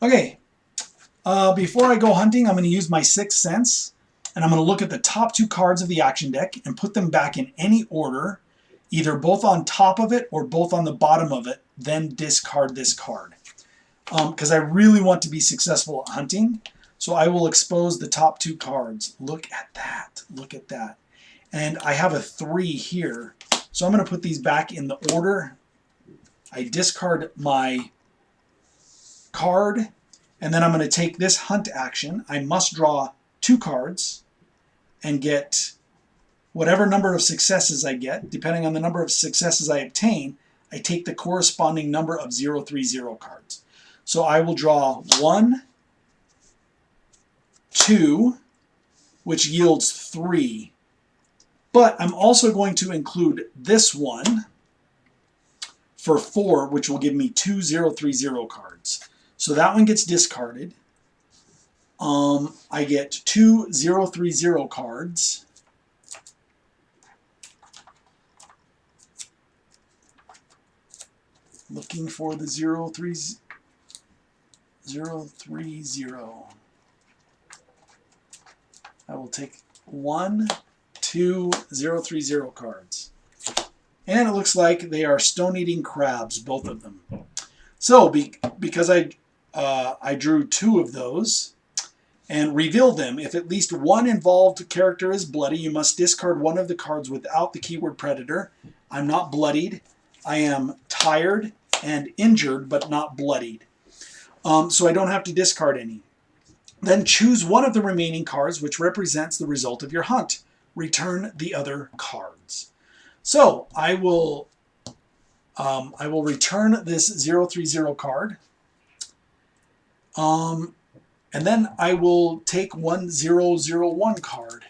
A: Okay, before I go hunting, I'm going to use my 6th sense, and I'm going to look at the top 2 cards of the action deck and put them back in any order, either both on top of it or both on the bottom of it, then discard this card. Because I really want to be successful at hunting, so I will expose the top 2 cards. Look at that. Look at that. And I have a 3 here, so I'm going to put these back in the order I discard my card, and then I'm going to take this hunt action. I must draw 2 cards and get whatever number of successes I get. Depending on the number of successes I obtain, I take the corresponding number of 030 cards. So I will draw 1, 2, which yields 3. But I'm also going to include this one for 4, which will give me 2 030 cards. So that one gets discarded. I get 2 030 cards. Looking for the 030. I will take 1, 2 030 cards. And it looks like they are stone-eating crabs, both of them. So, because I drew 2 of those and revealed them, if at least one involved character is bloody, you must discard one of the cards without the keyword predator. I'm not bloodied. I am tired and injured, but not bloodied. So I don't have to discard any. Then choose one of the remaining cards, which represents the result of your hunt. Return the other cards. So I will return this 030 card. And then I will take 1001 card.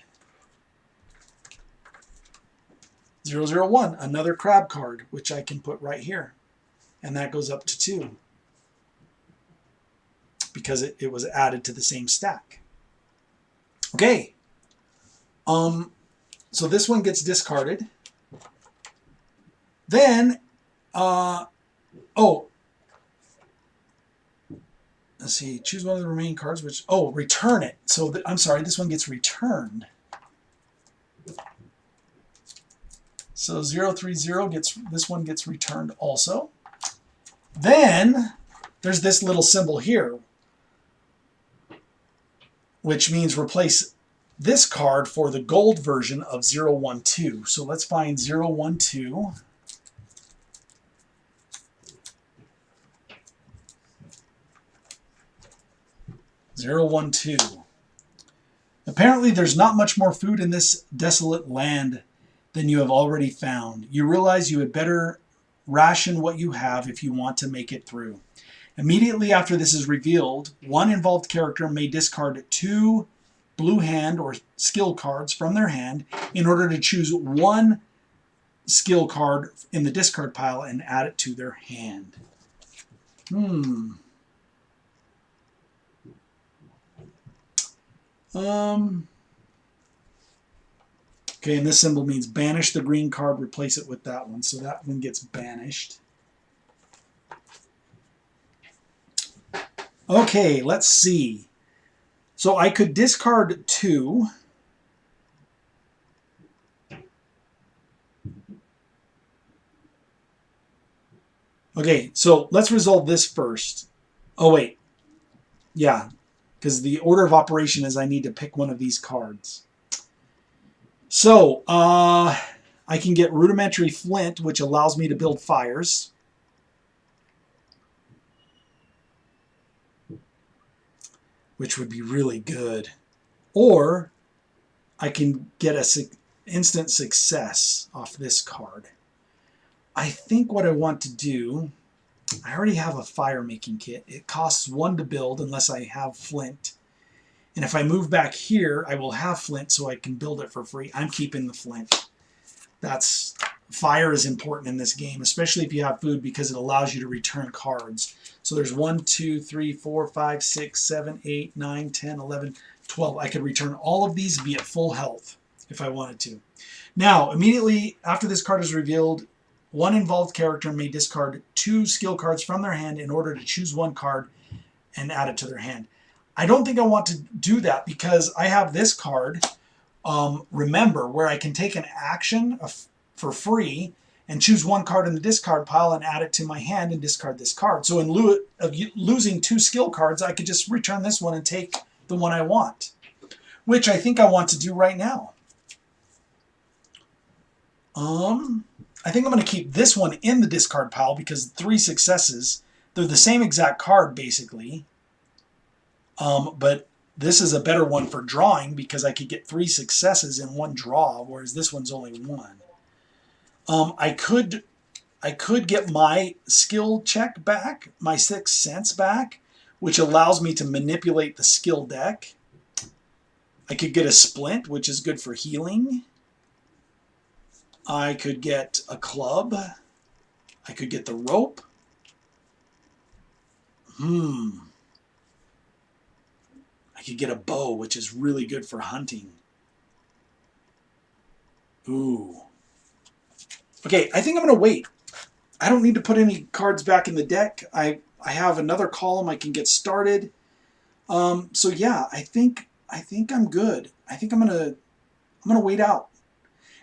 A: 001, another crab card, which I can put right here. And that goes up to 2. Because it was added to the same stack. Okay. So this one gets discarded. Then, let's see, choose one of the remaining cards, return it. So, I'm sorry, this one gets returned. So 030 this one gets returned also. Then, there's this little symbol here, which means replace this card for the gold version of 012. So let's find 012. Apparently there's not much more food in this desolate land than you have already found. You realize you had better ration what you have if you want to make it through. Immediately after this is revealed, one involved character may discard 2 blue hand or skill cards from their hand in order to choose 1 skill card in the discard pile and add it to their hand. Okay, and this symbol means banish the green card, replace it with that one. So that one gets banished. Okay, let's see. So I could discard 2. Okay, so let's resolve this first. Oh, wait. Yeah, because the order of operation is I need to pick one of these cards. So, I can get rudimentary flint, which allows me to build fires. Which would be really good. Or I can get an instant success off this card. I think what I want to do, I already have a fire making kit. It costs 1 to build unless I have flint. And if I move back here, I will have flint so I can build it for free. I'm keeping the flint. Fire is important in this game, especially if you have food, because it allows you to return cards. So there's 1, 2, 3, 4, 5, 6, 7, 8, 9, 10, 11, 12. I could return all of these and be at full health if I wanted to. Now, immediately after this card is revealed, one involved character may discard 2 skill cards from their hand in order to choose 1 card and add it to their hand. I don't think I want to do that because I have this card, remember, where I can take an action for free and choose 1 card in the discard pile and add it to my hand and discard this card. So in lieu of losing 2 skill cards, I could just return this one and take the one I want, which I think I want to do right now. I think I'm going to keep this one in the discard pile because 3 successes, they're the same exact card basically. But this is a better one for drawing because I could get 3 successes in one draw, whereas this one's only 1. I could get my skill check back, my 6th sense back, which allows me to manipulate the skill deck. I could get a splint, which is good for healing. I could get a club. I could get the rope. I could get a bow, which is really good for hunting. Ooh. Okay, I think I'm going to wait. I don't need to put any cards back in the deck. I have another column I can get started. So yeah, I think I'm good. I think I'm gonna wait out.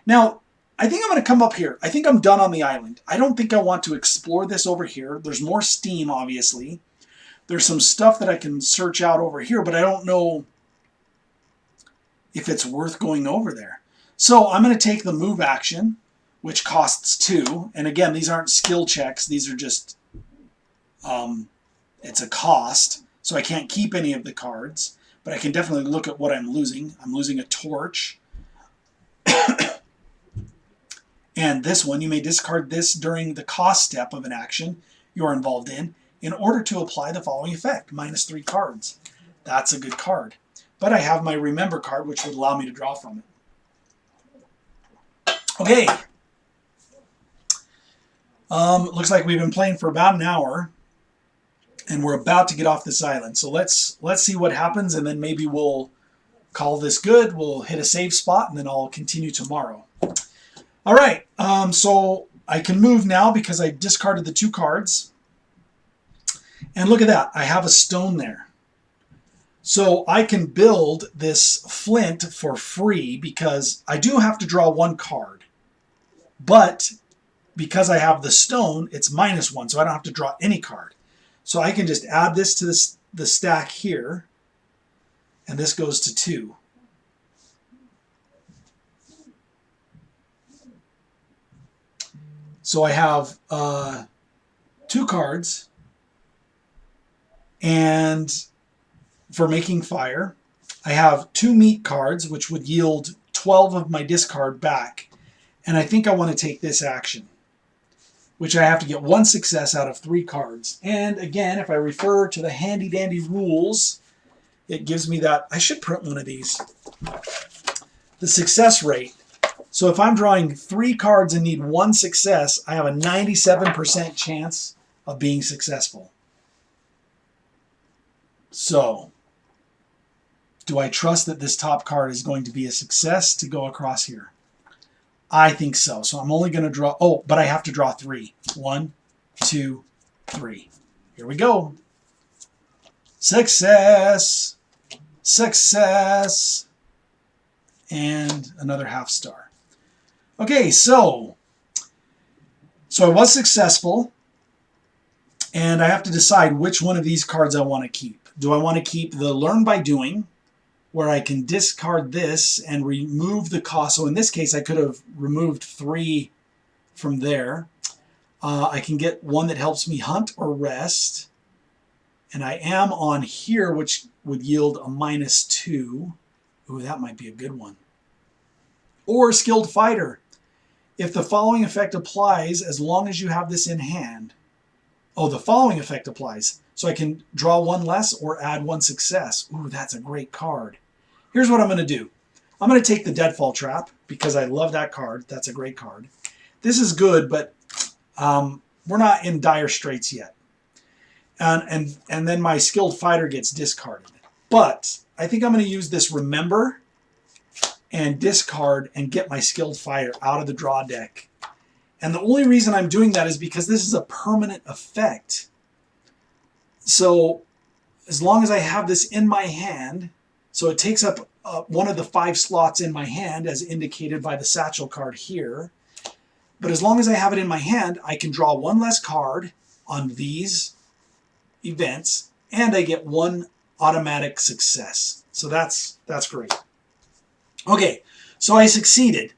A: Now, I think I'm gonna come up here. I think I'm done on the island. I don't think I want to explore this over here. There's more steam, obviously. There's some stuff that I can search out over here, but I don't know if it's worth going over there. So I'm gonna take the move action, which costs 2. And again, these aren't skill checks. These are just, it's a cost. So I can't keep any of the cards, but I can definitely look at what I'm losing. I'm losing a torch. And this one, you may discard this during the cost step of an action you're involved in order to apply the following effect, -3 cards. That's a good card. But I have my remember card, which would allow me to draw from it. Okay. Looks like we've been playing for about an hour, and we're about to get off this island. So let's see what happens, and then maybe we'll call this good. We'll hit a save spot, and then I'll continue tomorrow. All right, so I can move now because I discarded the 2 cards. And look at that, I have a stone there. So I can build this flint for free because I do have to draw 1 card. But because I have the stone, it's -1, so I don't have to draw any card. So I can just add this to the stack here, and this goes to 2. So I have 2 cards, and for making fire, I have 2 meat cards, which would yield 12 of my discard back. And I think I want to take this action, which I have to get 1 success out of 3 cards. And again, if I refer to the handy-dandy rules, it gives me that. I should print one of these. The success rate. So if I'm drawing 3 cards and need 1 success, I have a 97% chance of being successful. So, do I trust that this top card is going to be a success to go across here? I think so. So I'm only going to draw... Oh, but I have to draw 3. 1, 2, 3. Here we go. Success! Success! And another half star. Okay, so I was successful, and I have to decide which one of these cards I want to keep. Do I want to keep the Learn by Doing, where I can discard this and remove the cost? So in this case, I could have removed 3 from there. I can get one that helps me hunt or rest, and I am on here, which would yield a -2. Ooh, that might be a good one. Or Skilled Fighter. If the following effect applies, as long as you have this in hand. Oh, the following effect applies. So I can draw 1 less or add 1 success. Ooh, that's a great card. Here's what I'm going to do. I'm going to take the Deadfall Trap because I love that card. That's a great card. This is good, but we're not in dire straits yet. And then my Skilled Fighter gets discarded. But I think I'm going to use this Remember and discard and get my Skilled Fighter out of the draw deck. And the only reason I'm doing that is because this is a permanent effect. So as long as I have this in my hand, so it takes up one of the 5 slots in my hand as indicated by the satchel card here. But as long as I have it in my hand, I can draw 1 less card on these events, and I get 1 automatic success. So that's great. Okay, so I succeeded.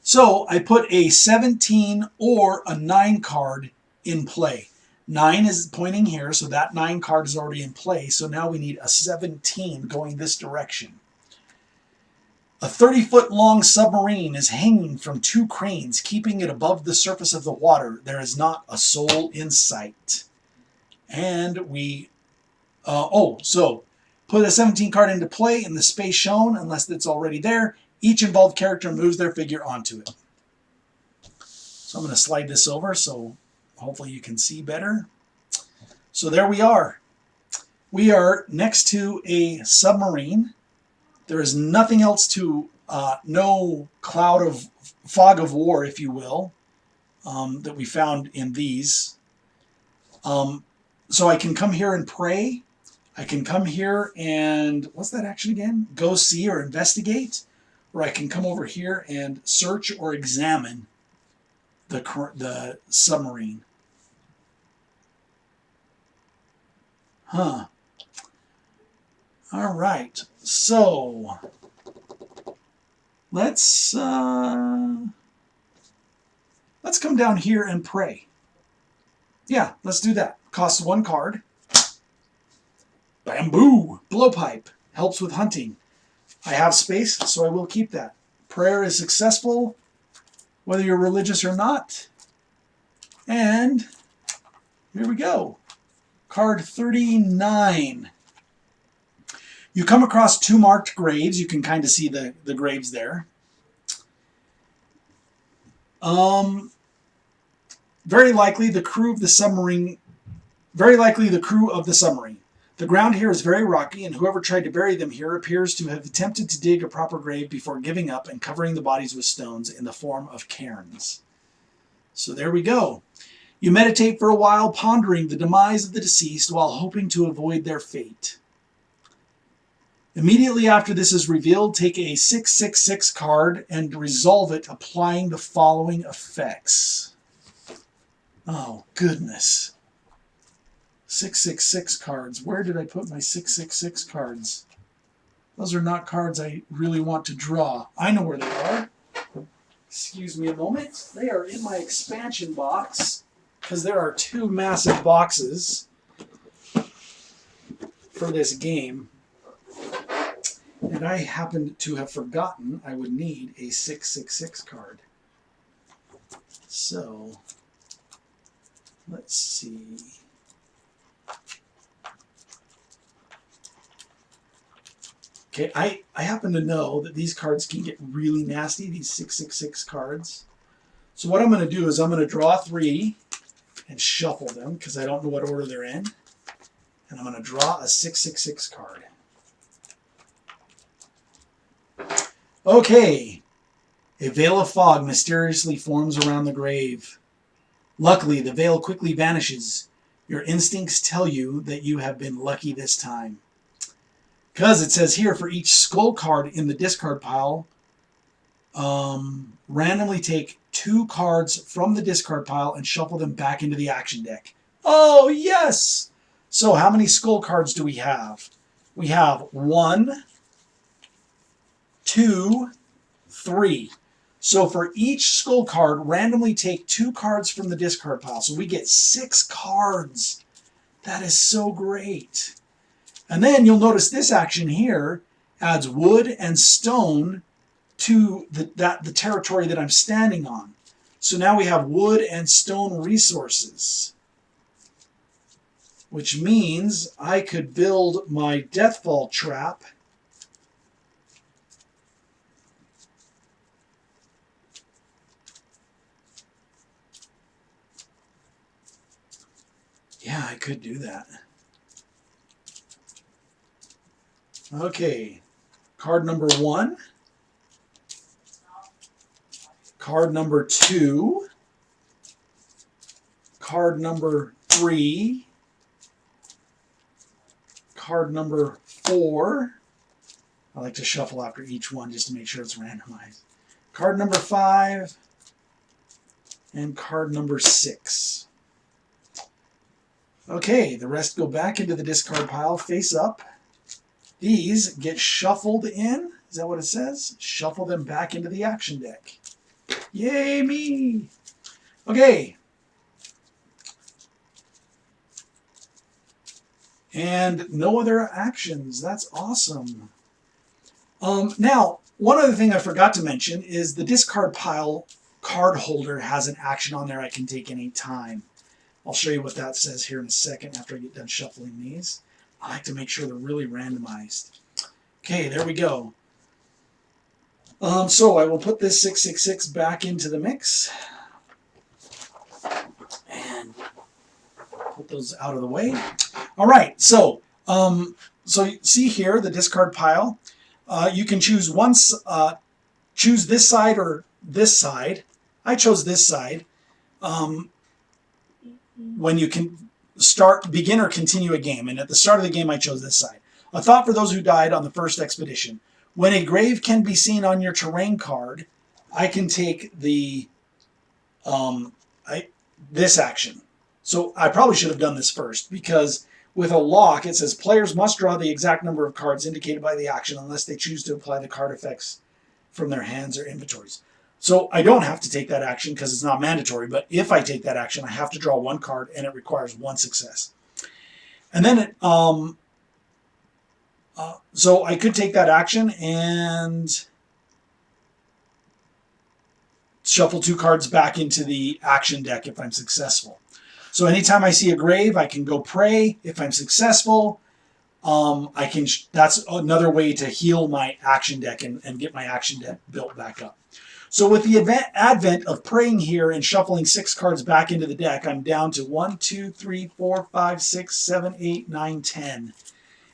A: So I put a 17 or a 9 card in play. 9 is pointing here, so that 9 card is already in play. So now we need a 17 going this direction. A 30-foot long submarine is hanging from 2 cranes, keeping it above the surface of the water. There is not a soul in sight. And we... so put a 17 card into play in the space shown, unless it's already there. Each involved character moves their figure onto it. So I'm going to slide this over so hopefully you can see better. So there we are. We are next to a submarine. There is nothing else to, no fog of war, if you will, that we found in these. So I can come here and pray. I can come here and, what's that action again? Go see or investigate. Or I can come over here and search or examine the submarine. Huh. All right. So let's come down here and pray. Yeah, let's do that. Costs 1 card. Bamboo blowpipe helps with hunting. I have space, so I will keep that. Prayer is successful, whether you're religious or not. And here we go. Card 39. You come across 2 marked graves. You can kind of see the graves there. Very likely the crew of the submarine. The ground here is very rocky, and whoever tried to bury them here appears to have attempted to dig a proper grave before giving up and covering the bodies with stones in the form of cairns. So there we go. You meditate for a while, pondering the demise of the deceased while hoping to avoid their fate. Immediately after this is revealed, take a 666 card and resolve it, applying the following effects. Oh, goodness. 666 cards. Where did I put my 666 cards? Those are not cards I really want to draw. I know where they are. Excuse me a moment. They are in my expansion box, because there are 2 massive boxes for this game. And I happened to have forgotten I would need a 666 card. So, let's see. Okay, I happen to know that these cards can get really nasty, these 666 cards. So what I'm going to do is I'm going to draw 3 and shuffle them, because I don't know what order they're in. And I'm going to draw a 666 card. Okay. A veil of fog mysteriously forms around the grave. Luckily, the veil quickly vanishes. Your instincts tell you that you have been lucky this time. Because it says here, for each skull card in the discard pile, randomly take 2 cards from the discard pile and shuffle them back into the action deck. Oh, yes! So how many skull cards do we have? We have 1, 2, 3. So for each skull card, randomly take 2 cards from the discard pile. So we get 6 cards. That is so great. And then you'll notice this action here adds wood and stone to the territory that I'm standing on. So now we have wood and stone resources, which means I could build my Deathfall trap Yeah, I could do that. Okay, card number 1, card number 2, card number 3, card number 4. I like to shuffle after each one just to make sure it's randomized. Card number 5 and card number 6. Okay, the rest go back into the discard pile face up. These get shuffled in. Is that what it says? Shuffle them back into the action deck. Yay, me! Okay. And no other actions. That's awesome. Now, one other thing I forgot to mention is the discard pile card holder has an action on there I can take any time. I'll show you what that says here in a second after I get done shuffling these. I like to make sure they're really randomized. Okay, there we go. So I will put this 666 back into the mix. And put those out of the way. All right, so see here, the discard pile. You can choose choose this side or this side. I chose this side. When you can begin or continue a game, and at the start of the game, I chose this side. A thought for those who died on the first expedition. When a grave can be seen on your terrain card, I can take the this action. So I probably should have done this first, because with a lock, it says players must draw the exact number of cards indicated by the action unless they choose to apply the card effects from their hands or inventories. So I don't have to take that action because it's not mandatory, but if I take that action, I have to draw one card and it requires one success. And then so I could take that action and shuffle 2 cards back into the action deck if I'm successful. So anytime I see a grave, I can go pray. If I'm successful, I can. That's another way to heal my action deck and get my action deck built back up. So with the advent of praying here and shuffling 6 cards back into the deck, I'm down to 1, 2, 3, 4, 5, 6, 7, 8, 9, 10.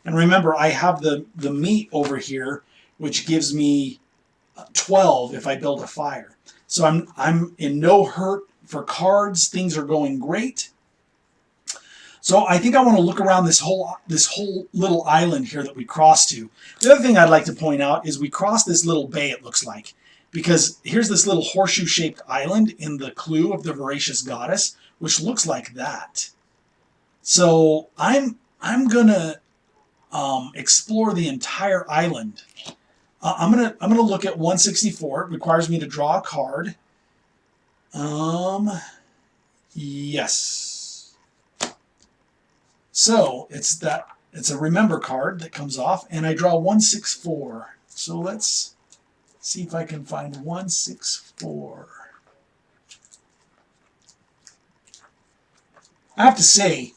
A: And remember, I have the meat over here, which gives me 12 if I build a fire. So I'm in no hurt for cards. Things are going great. So I think I want to look around this whole little island here that we crossed to. The other thing I'd like to point out is we crossed this little bay, it looks like, because here's this little horseshoe-shaped island in the clue of the Voracious Goddess, which looks like that. So I'm gonna explore the entire island. I'm gonna look at 164. It requires me to draw a card. Yes. So it's a remember card that comes off, and I draw 164. So let's see if I can find 164. I have to say,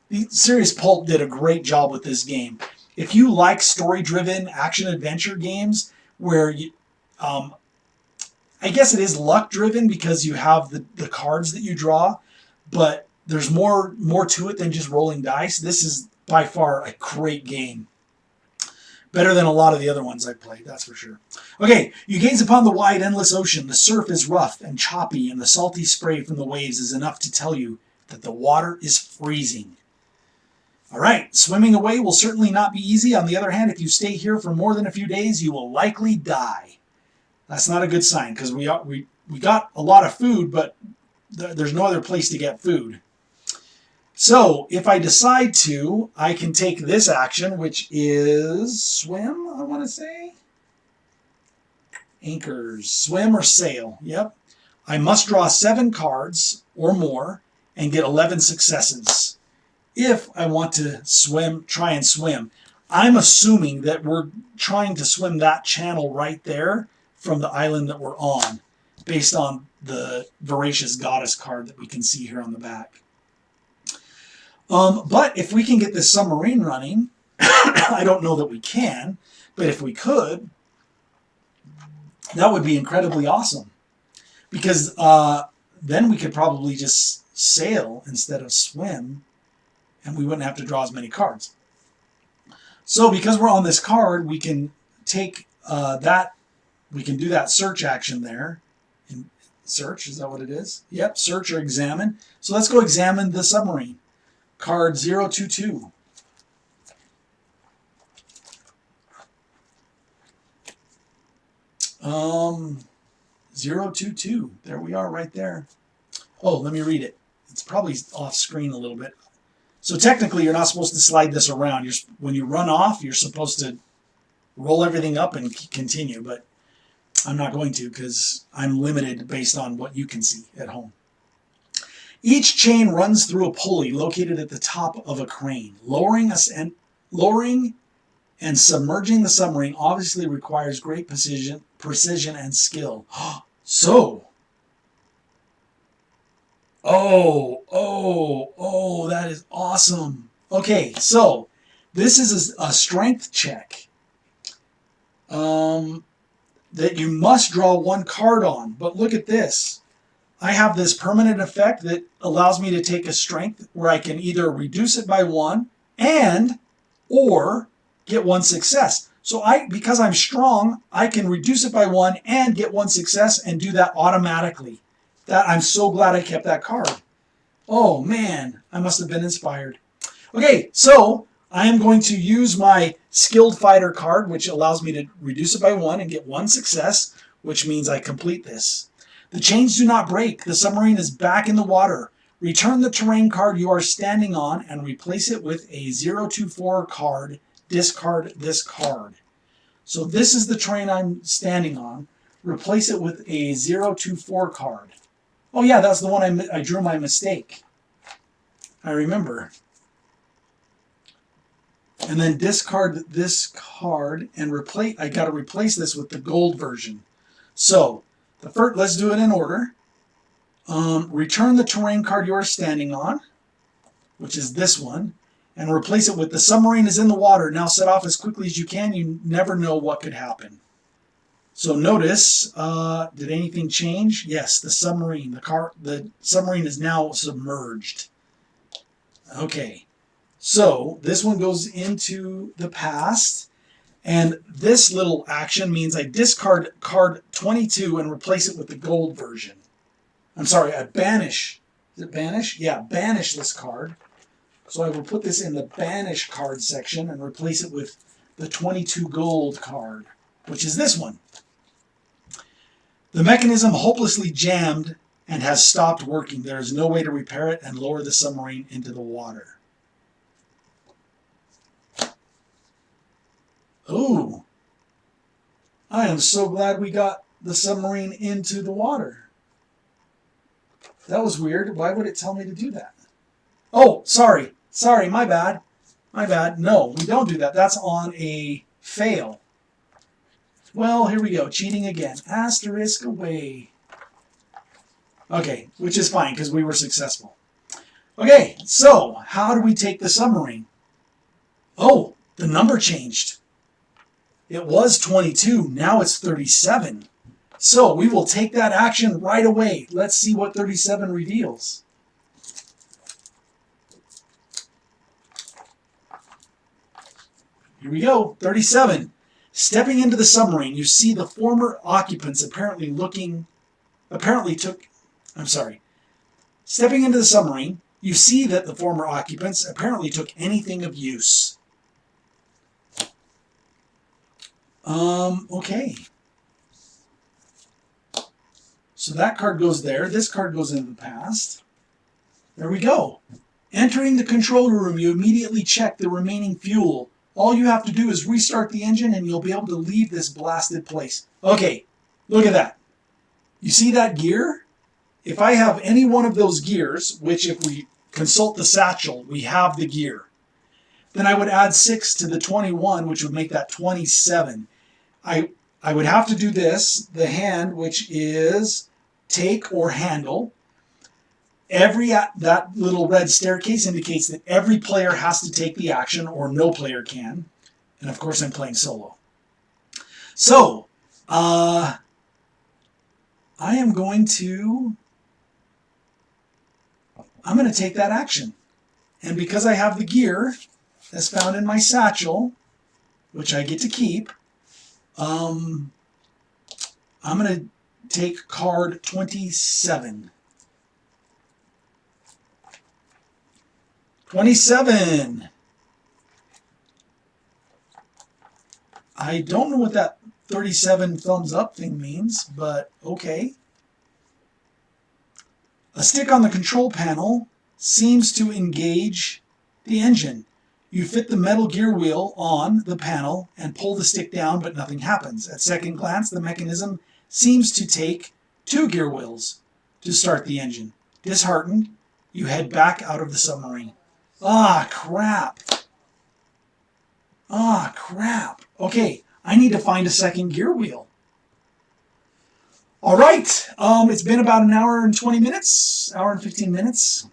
A: the Serious Pulp did a great job with this game. If you like story-driven action-adventure games where you, I guess it is luck-driven because you have the cards that you draw, but there's more to it than just rolling dice. This is by far a great game. Better than a lot of the other ones I've played, that's for sure. Okay, you gaze upon the wide, endless ocean. The surf is rough and choppy, and the salty spray from the waves is enough to tell you that the water is freezing. All right, swimming away will certainly not be easy. On the other hand, if you stay here for more than a few days, you will likely die. That's not a good sign, because we got a lot of food, but there's no other place to get food. So if I decide to, I can take this action, which is swim, I want to say. Anchors, swim or sail, yep. I must draw 7 cards or more and get 11 successes if I want to try and swim. I'm assuming that we're trying to swim that channel right there from the island that we're on, based on the Voracious Goddess card that we can see here on the back. But if we can get this submarine running, I don't know that we can, but if we could, that would be incredibly awesome. Because then we could probably just sail instead of swim, and we wouldn't have to draw as many cards. So because we're on this card, we can take we can do that search action there. Search, is that what it is? Yep, search or examine. So let's go examine the submarine. Card 022. Um, 022. There we are right there. Oh, let me read it. It's probably off screen a little bit. So technically, you're not supposed to slide this around. When you run off, you're supposed to roll everything up and continue. But I'm not going to because I'm limited based on what you can see at home. Each chain runs through a pulley located at the top of a crane. Lowering and submerging the submarine obviously requires great precision and skill. That is awesome. Okay, so this is a strength check that you must draw one card on. But look at this. I have this permanent effect that allows me to take a strength where I can either reduce it by 1 or get 1 success. So because I'm strong, I can reduce it by 1 and get 1 success and do that automatically. I'm so glad I kept that card. Oh man, I must have been inspired. Okay, so I am going to use my Skilled Fighter card, which allows me to reduce it by 1 and get 1 success, which means I complete this. The chains do not break. The submarine is back in the water. Return the terrain card you are standing on and replace it with a 024 card. Discard this card. So this is the terrain I'm standing on. Replace it with a 024 card. Oh yeah, that's the one I drew my mistake. I remember. And then discard this card and I got to replace this with the gold version. So let's do it in order. Return the terrain card you are standing on, which is this one, and replace it with the submarine is in the water. Now set off as quickly as you can. You never know what could happen. So notice, did anything change? Yes, the submarine. The submarine is now submerged. Okay, so this one goes into the past. And this little action means I discard card 22 and replace it with the gold version. I'm sorry, I banish. Is it banish? Yeah, banish this card. So I will put this in the banish card section and replace it with the 22 gold card, which is this one. The mechanism hopelessly jammed and has stopped working. There is no way to repair it and lower the submarine into the water. Oh, I am so glad we got the submarine into the water. That was weird. Why would it tell me to do that? Oh, sorry. Sorry, my bad. My bad. No, we don't do that. That's on a fail. Well, here we go. Cheating again. Asterisk away. Okay, which is fine because we were successful. Okay, so how do we take the submarine? Oh, the number changed. It was 22, now it's 37. So we will take that action right away. Let's see what 37 reveals. Here we go, 37. Stepping into the submarine, you see the former occupants Stepping into the submarine, you see that the former occupants apparently took anything of use. Okay. So that card goes there. This card goes into the past. There we go. Entering the control room, you immediately check the remaining fuel. All you have to do is restart the engine and you'll be able to leave this blasted place. Okay, look at that. You see that gear? If I have any one of those gears, which if we consult the satchel, we have the gear, then I would add 6 to the 21, which would make that 27. I would have to do this, the hand, which is take or handle. That little red staircase indicates that every player has to take the action or no player can. And of course I'm playing solo. So, I'm going to take that action. And because I have the gear that's found in my satchel, which I get to keep, I'm going to take card 27. 27. I don't know what that 37 thumbs up thing means, but okay. A stick on the control panel seems to engage the engine. You fit the metal gear wheel on the panel and pull the stick down, but nothing happens. At second glance, the mechanism seems to take 2 gear wheels to start the engine. Disheartened, you head back out of the submarine. Ah, crap. Ah, crap. Okay, I need to find a second gear wheel. All right, it's been about an hour and 20 minutes, hour and 15 minutes.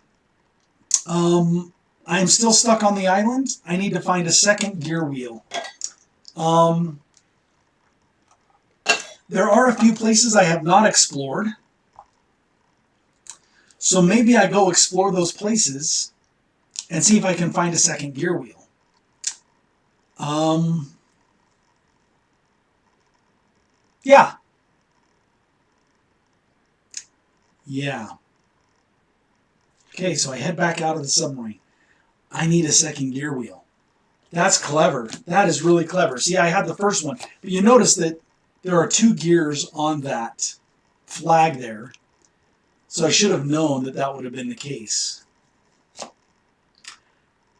A: I'm still stuck on the island. I need to find a second gear wheel. There are a few places I have not explored. So maybe I go explore those places and see if I can find a second gear wheel. Yeah. Yeah. Okay, so I head back out of the submarine. I need a second gear wheel. That's clever. That is really clever. See, I had the first one. But you notice that there are 2 gears on that flag there. So I should have known that that would have been the case.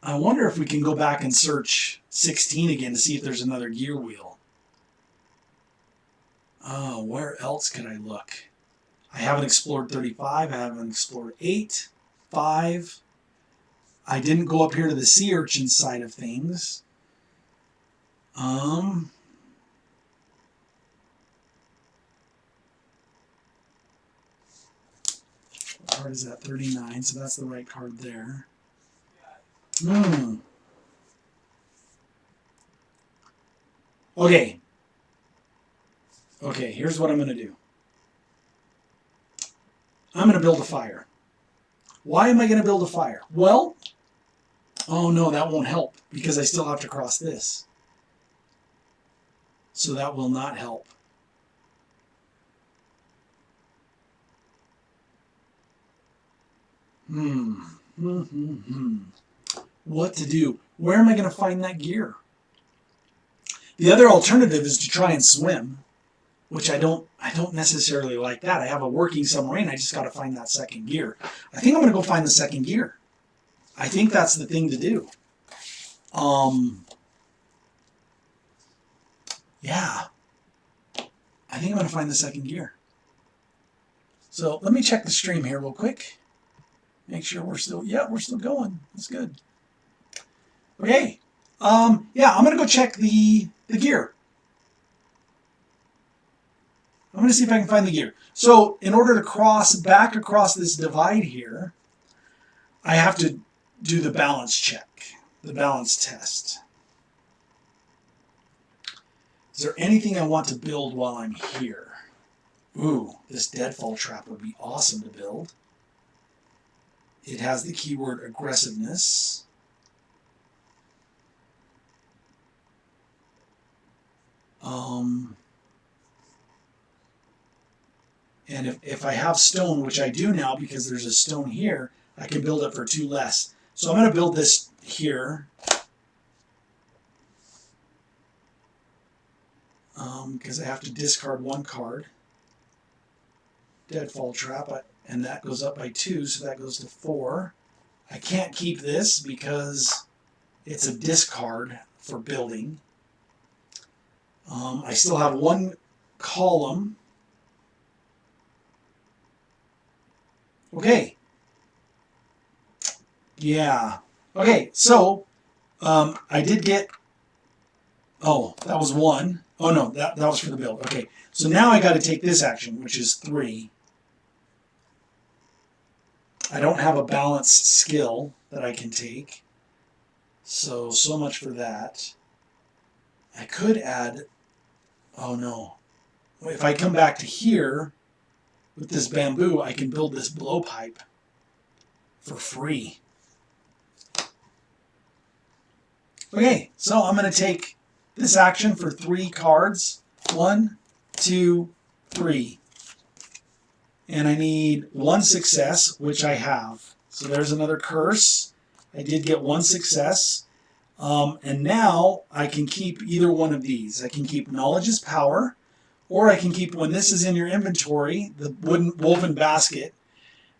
A: I wonder if we can go back and search 16 again to see if there's another gear wheel. Oh, where else could I look? I haven't explored 35. I haven't explored 8, 5. I didn't go up here to the sea urchin side of things. Card is at 39, so that's the right card there. Okay. Okay, here's what I'm going to do. I'm going to build a fire. Why am I going to build a fire? Well, oh no, that won't help because I still have to cross this. So that will not help. What to do? Where am I going to find that gear? The other alternative is to try and swim, which I don't necessarily like that. I have a working submarine. I just got to find that second gear. I think I'm going to go find the second gear. I think that's the thing to do. Yeah. I think I'm going to find the second gear. So let me check the stream here real quick. Make sure we're still going. That's good. Okay. Yeah, I'm going to go check the gear. I'm going to see if I can find the gear. So in order to cross back across this divide here, I have to do the balance check, the balance test. Is there anything I want to build while I'm here? Ooh, this deadfall trap would be awesome to build. It has the keyword aggressiveness. And if I have stone, which I do now because there's a stone here, I can build it for 2 less. So I'm going to build this here. Because I have to discard 1 card. Deadfall trap, and that goes up by 2, so that goes to 4. I can't keep this because it's a discard for building. I still have 1 column. Okay. Yeah. Okay, so I did get... Oh, that was 1. Oh no, that was for the build. Okay, so now I got to take this action, which is 3. I don't have a balance skill that I can take. So much for that. I could add... Oh no. If I come back to here with this bamboo, I can build this blowpipe for free. Okay, so I'm going to take this action for 3 cards. 1, 2, 3. And I need 1 success, which I have. So there's another curse. I did get 1 success. And now I can keep either one of these. I can keep Knowledge is Power, or I can keep, when this is in your inventory, the woven basket.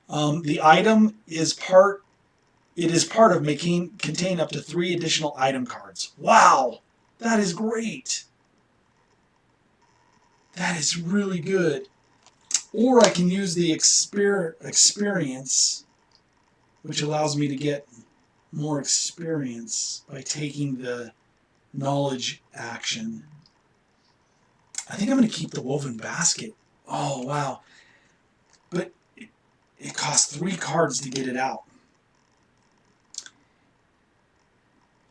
A: The item is part of contain up to 3 additional item cards. Wow, that is great. That is really good. Or I can use the experience, which allows me to get more experience by taking the knowledge action. I think I'm going to keep the woven basket. Oh, wow. But it costs 3 cards to get it out.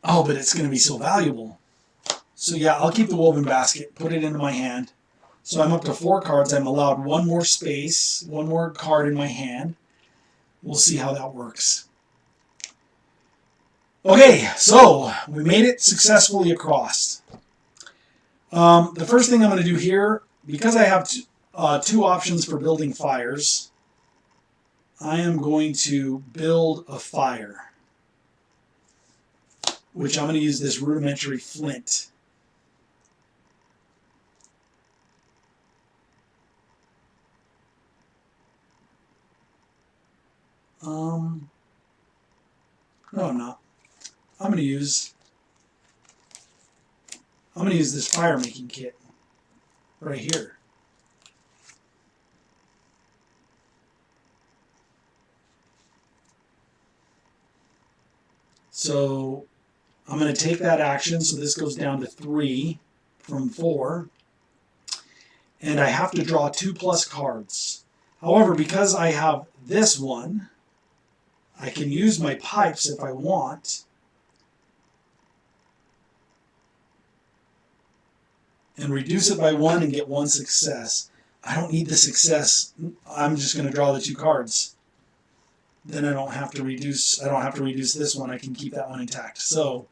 A: Oh, but it's going to be so valuable. So yeah, I'll keep the woven basket, put it into my hand. So I'm up to 4 cards. I'm allowed 1 more space, 1 more card in my hand. We'll see how that works. Okay, so we made it successfully across. The first thing I'm going to do here, because I have 2 options for building fires, I am going to build a fire, which I'm going to use this rudimentary flint. No, I'm not. I'm going to use this fire making kit right here. So I'm going to take that action, so this goes down to 3 from 4, and I have to draw 2+ cards. However, because I have this one, I can use my pipes if I want, and reduce it by 1 and get 1 success. I don't need the success. I'm just going to draw the 2 cards. Then I don't have to reduce this one. I can keep that one intact. So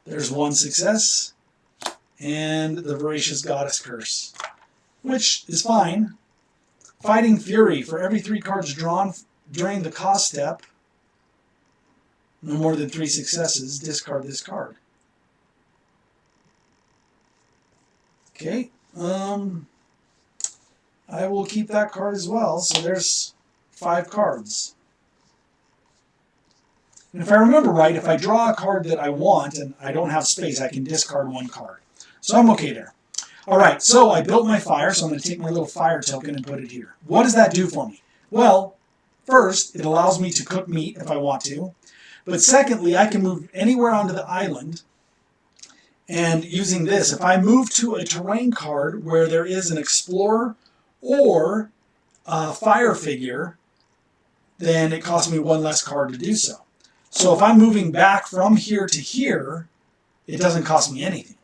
A: there's 1 success and the Voracious Goddess curse, which is fine. Fighting Fury. For every 3 cards drawn during the cost step, no more than 3 successes, discard this card. Okay. I will keep that card as well. So there's 5 cards. And if I remember right, if I draw a card that I want and I don't have space, I can discard 1 card. So I'm okay there. All right, so I built my fire, so I'm going to take my little fire token and put it here. What does that do for me? Well, first, it allows me to cook meat if I want to. But secondly, I can move anywhere onto the island. And using this, if I move to a terrain card where there is an explorer or a fire figure, then it costs me 1 less card to do so. So if I'm moving back from here to here, it doesn't cost me anything.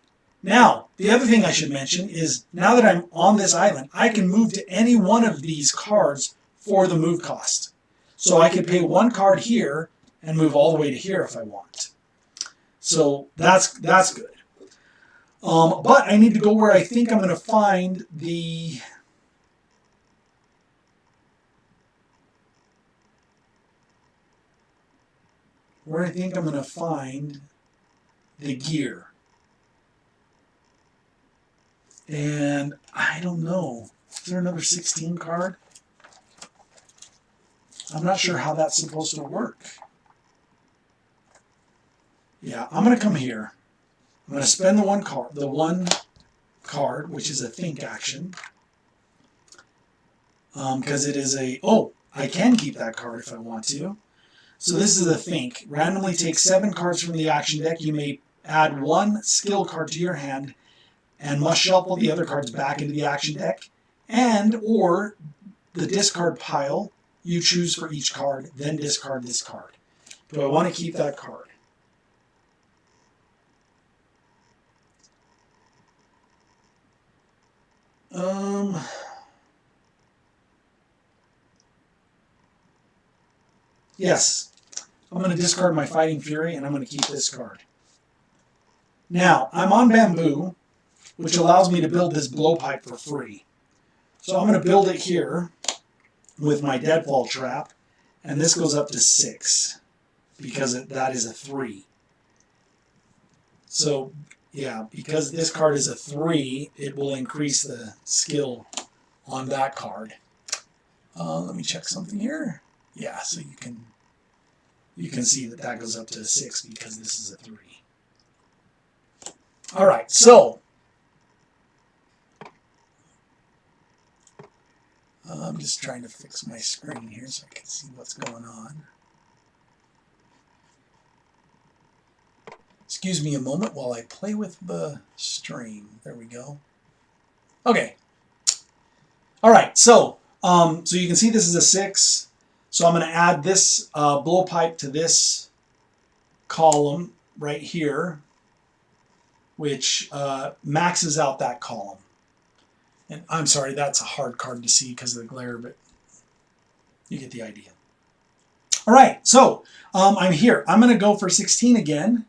A: Now, the other thing I should mention is now that I'm on this island, I can move to any one of these cards for the move cost. So I could pay 1 card here and move all the way to here if I want. So that's good. But I need to go where I think I'm going to find the... gear. And I don't know. Is there another 16 card? I'm not sure how that's supposed to work. Yeah, I'm going to come here. I'm going to spend the 1 card, which is a think action. Because it is a... Oh, I can keep that card if I want to. So this is a think. Randomly take 7 cards from the action deck. You may add 1 skill card to your hand and must shuffle the other cards back into the action deck and or the discard pile you choose for each card, then discard this card. Do I want to keep that card? Yes. I'm going to discard my Fighting Fury, and I'm going to keep this card. Now, I'm on bamboo, which allows me to build this blowpipe for free. So I'm going to build it here with my deadfall trap, and this goes up to 6, because that is a 3. So, yeah, because this card is a 3, it will increase the skill on that card. Let me check something here. Yeah, so you can see that goes up to 6 because this is a 3. All right, so I'm just trying to fix my screen here so I can see what's going on. Excuse me a moment while I play with the stream. There we go. Okay. All right. So you can see this is a 6. So I'm going to add this blowpipe to this column right here, which maxes out that column. And I'm sorry, that's a hard card to see because of the glare, but you get the idea. All right, so I'm here. I'm going to go for 16 again.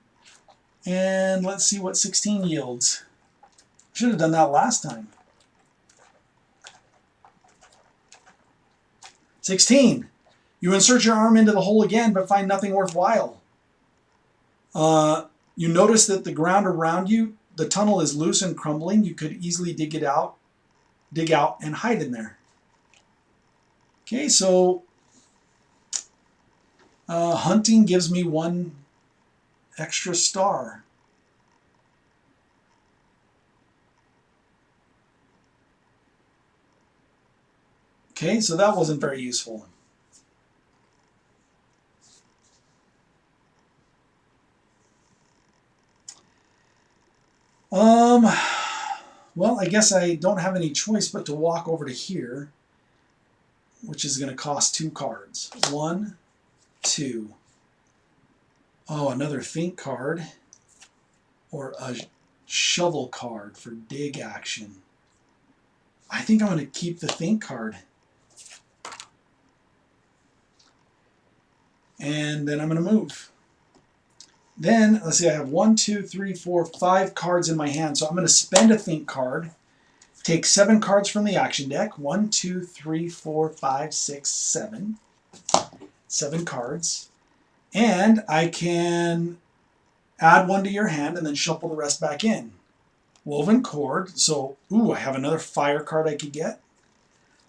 A: And let's see what 16 yields. Should have done that last time. 16. You insert your arm into the hole again, but find nothing worthwhile. You notice that the ground around you, the tunnel is loose and crumbling. You could easily dig out and hide in there. Okay, so hunting gives me 1 extra star. Okay, so that wasn't very useful. Well, I guess I don't have any choice but to walk over to here, which is going to cost 2 cards. 1, 2. Oh, another think card, or a shovel card for dig action. I think I'm going to keep the think card. And then I'm going to move. Then, let's see, I have 1, 2, 3, 4, 5 cards in my hand. So I'm going to spend a think card, take 7 cards from the action deck. 1, 2, 3, 4, 5, 6, 7. 7 cards. And I can add 1 to your hand and then shuffle the rest back in. Woven cord. So, ooh, I have another fire card I could get.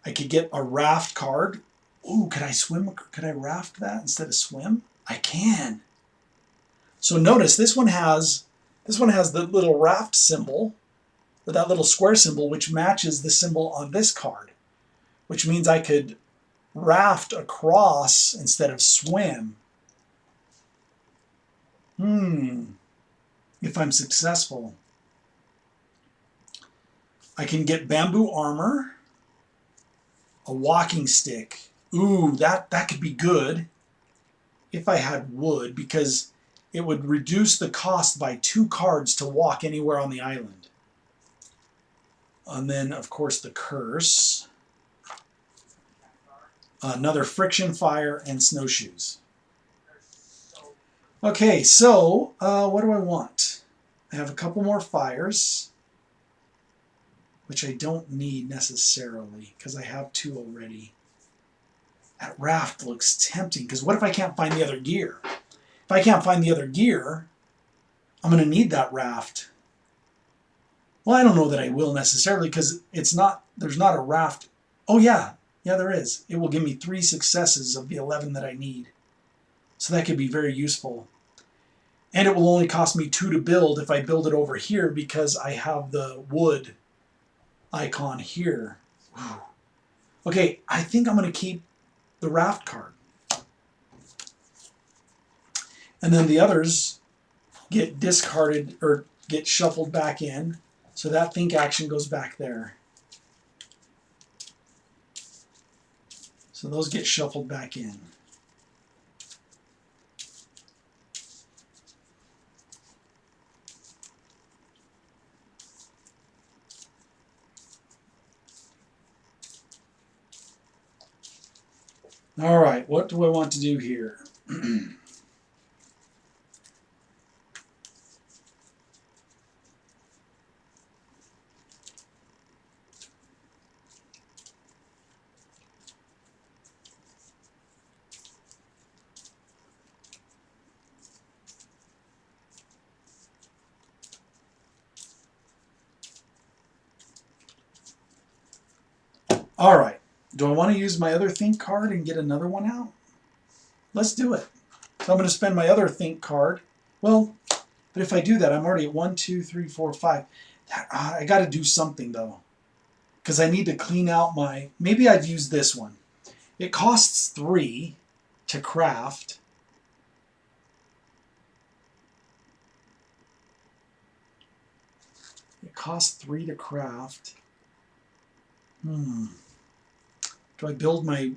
A: I could get a raft card. Ooh, could I swim? Could I raft that instead of swim? I can. So notice this one has the little raft symbol, or that little square symbol, which matches the symbol on this card, which means I could raft across instead of swim. If I'm successful. I can get bamboo armor, a walking stick. Ooh, that could be good if I had wood, because it would reduce the cost by 2 cards to walk anywhere on the island. And then, of course, the curse. Another friction fire and snowshoes. Okay, so what do I want? I have a couple more fires, which I don't need necessarily because I have 2 already. That raft looks tempting, because what if I can't find the other gear? If I can't find the other gear, I'm going to need that raft. Well, I don't know that I will necessarily, because there's not a raft. Oh yeah, there is. It will give me 3 successes of the 11 that I need. So that could be very useful. And it will only cost me 2 to build if I build it over here, because I have the wood icon here. Okay, I think I'm going to keep the raft card. And then the others get discarded or get shuffled back in. So that think action goes back there. So those get shuffled back in. All right, what do I want to do here? All right, do I want to use my other think card and get another one out? Let's do it. So I'm going to spend my other think card. Well, but if I do that, I'm already at 1, 2, 3, 4, 5. I got to do something though. because I need to clean out my... Maybe I'd use this one. It costs 3 to craft. It costs 3 to craft. Do I build my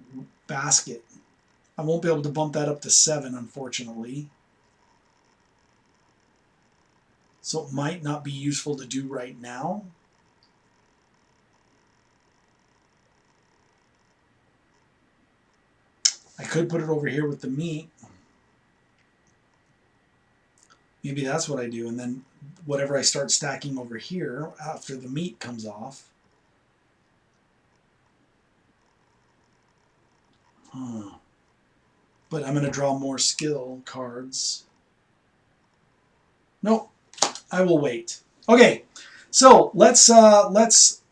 A: basket? I won't be able to bump that up to 7, unfortunately. So it might not be useful to do right now. I could put it over here with the meat. Maybe that's what I do, and then whatever I start stacking over here after the meat comes off. But I'm going to draw more skill cards. Nope, I will wait. Okay, so let's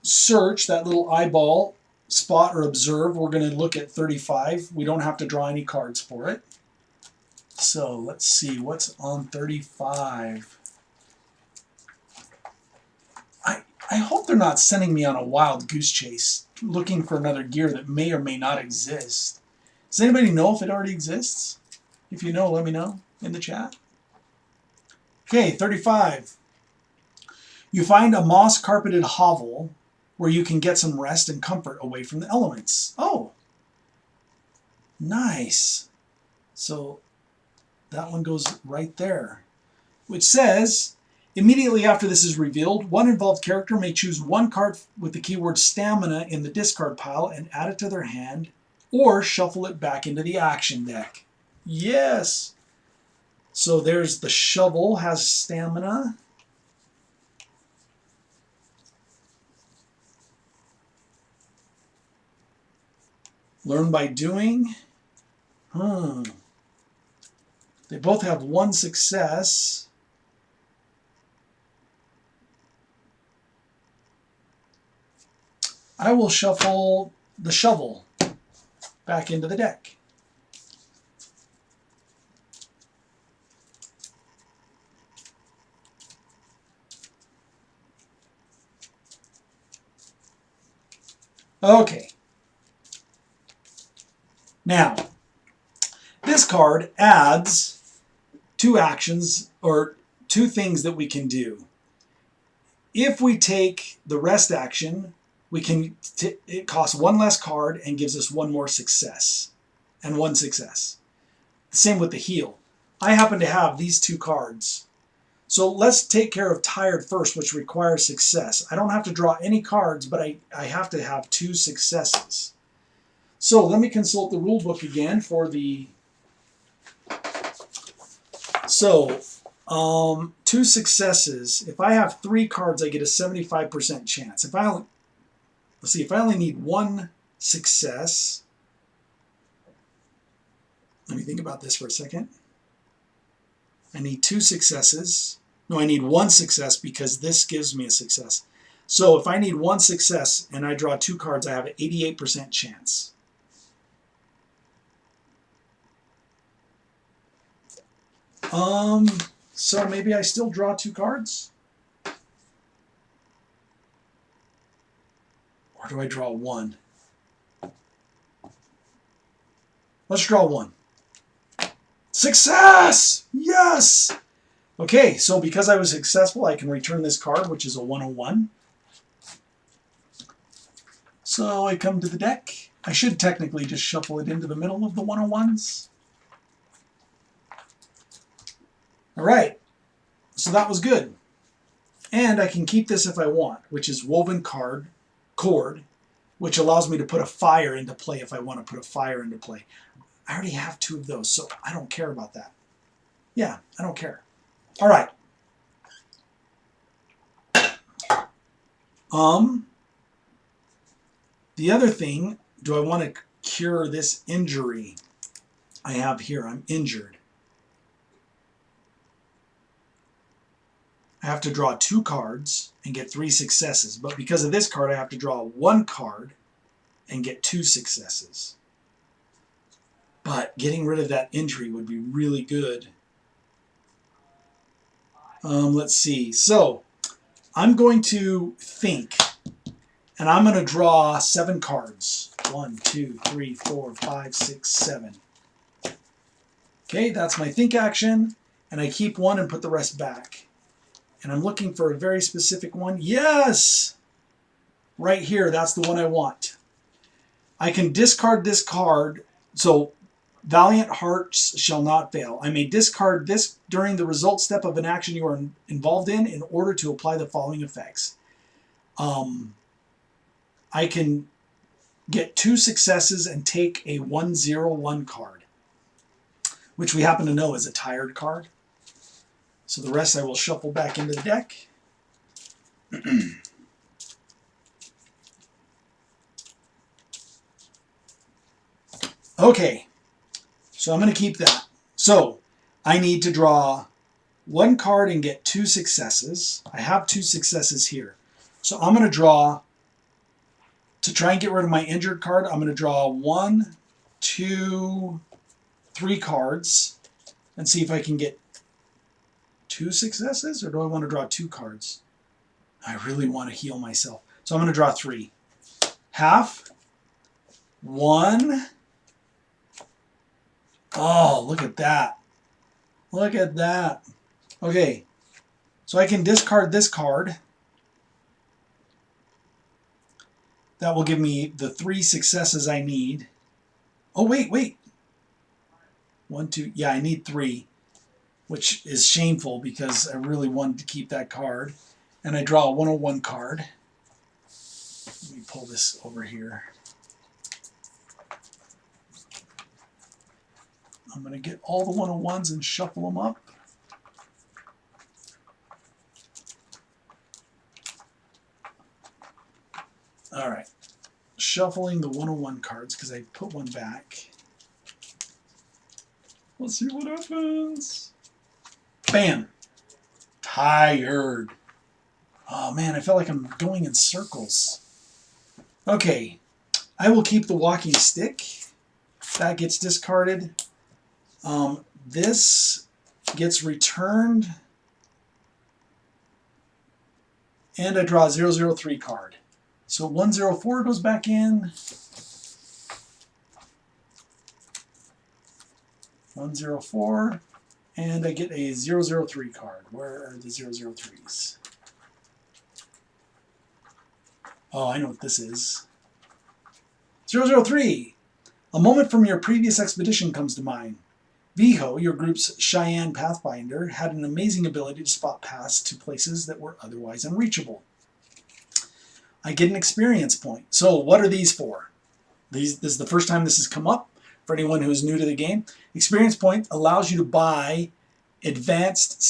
A: search that little eyeball spot or observe. We're going to look at 35. We don't have to draw any cards for it. So let's see what's on 35. I hope they're not sending me on a wild goose chase looking for another gear that may or may not exist. Does anybody know if it already exists? If you know, let me know in the chat. Okay, 35. You find a moss-carpeted hovel where you can get some rest and comfort away from the elements. Oh, nice. So that one goes right there, which says, immediately after this is revealed, one involved character may choose one card with the keyword stamina in the discard pile and add it to their hand, or shuffle it back into the action deck. Yes! So there's the shovel, has stamina. Learn by doing. They both have 1 success. I will shuffle the shovel back into the deck. Okay. Now, this card adds 2 actions, or 2 things that we can do. If we take the rest action, we can it costs 1 less card and gives us 1 more success, and 1 success. Same with the heal. I happen to have these 2 cards. So let's take care of tired first, which requires success. I don't have to draw any cards, but I have to have 2 successes. So let me consult the rule book again for the... So, 2 successes. If I have 3 cards, I get a 75% chance. If I only... Let's see, if I only need 1 success... Let me think about this for a second. I need 2 successes. No, I need 1 success because this gives me a success. So if I need 1 success and I draw 2 cards, I have an 88% chance. So maybe I still draw 2 cards? Or do I draw 1? Let's draw 1. Success! Yes! Okay, so because I was successful, I can return this card, which is a 101. So I come to the deck. I should technically just shuffle it into the middle of the 101s. Alright, so that was good. And I can keep this if I want, which is woven cord, which allows me to put a fire into play if I want to put a fire into play. I already have 2 of those, so I don't care about that. Yeah, I don't care. All right. The other thing, do I want to cure this injury I have here? I'm injured. I have to draw 2 cards and get 3 successes, but because of this card, I have to draw 1 card and get 2 successes. But getting rid of that injury would be really good. Let's see. So I'm going to think And I'm going to draw 7 cards. 1, 2, 3, 4, 5, 6, 7. Okay, that's my think action. And I keep one and put the rest back. And I'm looking for a very specific one. Yes! Right here, that's the one I want. I can discard this card. So, Valiant Hearts shall not fail. I may discard this during the result step of an action you are involved in order to apply the following effects. I can get 2 successes and take a 1/0/1 card, which we happen to know is a tired card. So the rest I will shuffle back into the deck. Okay, so I'm going to keep that. So I need to draw 1 card and get 2 successes. I have 2 successes here. So I'm going to draw, to try and get rid of my injured card, I'm going to draw 1, 2, 3 cards and see if I can get 2 successes, or do I want to draw 2 cards? I really want to heal myself. So I'm going to draw 3. Half. 1. Oh, look at that. Look at that. Okay. So I can discard this card. That will give me the 3 successes I need. Oh, wait. 1, 2. Yeah, I need 3. Which is shameful because I really wanted to keep that card. And I draw a 101 card. Let me pull this over here. I'm going to get all the 101s and shuffle them up. All right. Shuffling the 101 cards because I put one back. Let's see what happens. Bam. Tired. Oh man, I felt like I'm going in circles. Okay. I will keep the walking stick. That gets discarded. This gets returned. And I draw a 003 card. So 104 goes back in. 104. And I get a 003 card. Where are the 003s? Oh, I know what this is. 003. A moment from your previous expedition comes to mind. Viho, your group's Cheyenne Pathfinder, had an amazing ability to spot paths to places that were otherwise unreachable. I get an experience point. So what are these for? This is the first time this has come up for anyone who's new to the game. Experience point allows you to buy advanced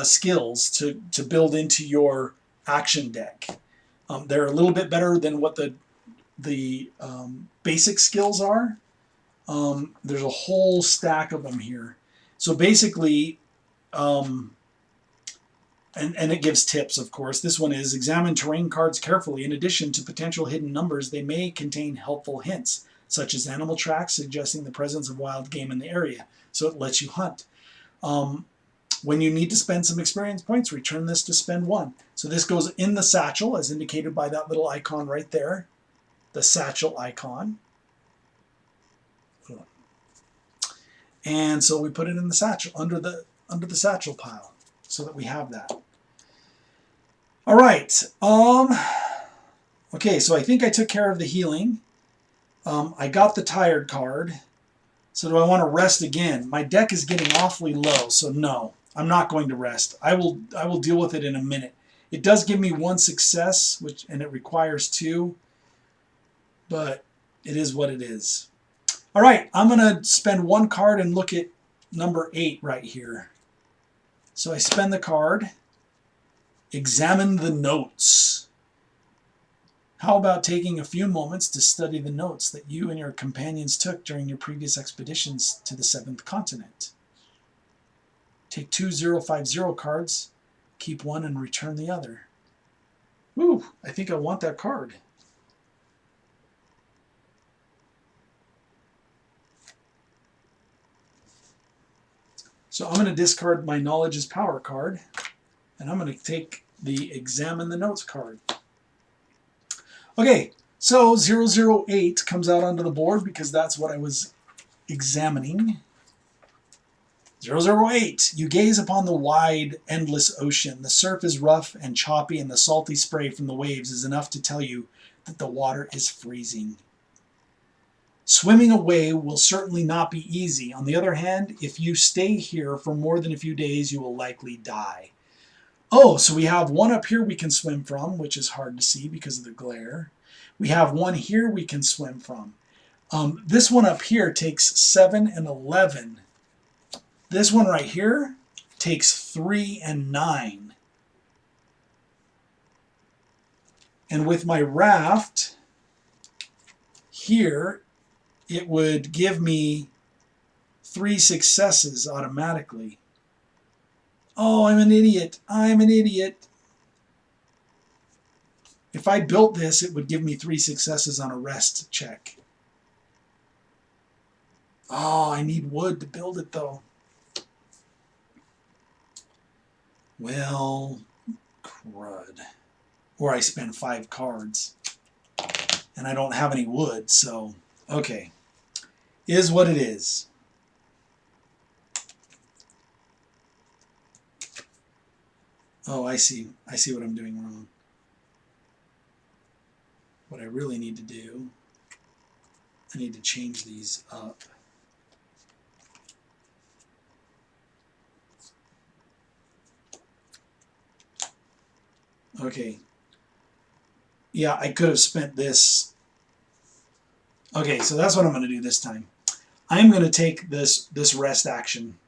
A: skills to build into your action deck. They're a little bit better than what the basic skills are. There's a whole stack of them here. So basically, and it gives tips, of course. This one is examine terrain cards carefully. In addition to potential hidden numbers, they may contain helpful hints, such as animal tracks suggesting the presence of wild game in the area. So it lets you hunt. When you need to spend some experience points, return this to spend 1. So this goes in the satchel, as indicated by that little icon right there, the satchel icon. And so we put it in the satchel, under the satchel pile, so that we have that. All right. Okay, so I think I took care of the healing. I got the tired card. So do I want to rest again? My deck is getting awfully low, so no, I'm not going to rest. I will deal with it in a minute. It does give me 1 success, and it requires 2, but it is what it is. All right, I'm going to spend 1 card and look at number 8 right here. So I spend the card. Examine the notes. How about taking a few moments to study the notes that you and your companions took during your previous expeditions to the 7th continent? Take 2 050 cards, keep 1 and return the other. Ooh, I think I want that card. So I'm going to discard my Knowledge is Power card, and I'm going to take the Examine the Notes card. Okay, so 008 comes out onto the board because that's what I was examining. 008. You gaze upon the wide, endless ocean. The surf is rough and choppy, and the salty spray from the waves is enough to tell you that the water is freezing. Swimming away will certainly not be easy. On the other hand, if you stay here for more than a few days, you will likely die. Oh, so we have one up here we can swim from, which is hard to see because of the glare. We have one here we can swim from. This one up here takes 7 and 11. This one right here takes 3 and 9. And with my raft here, it would give me 3 successes automatically. Oh, I'm an idiot. I'm an idiot. If I built this, it would give me 3 successes on a rest check. Oh, I need wood to build it, though. Well, crud. Or I spend 5 cards. And I don't have any wood, so... Okay. Is what it is. Oh, I see. I see what I'm doing wrong. What I really need to do, I need to change these up. Okay. Yeah, I could have spent this. Okay, so that's what I'm going to do this time. I'm going to take this rest action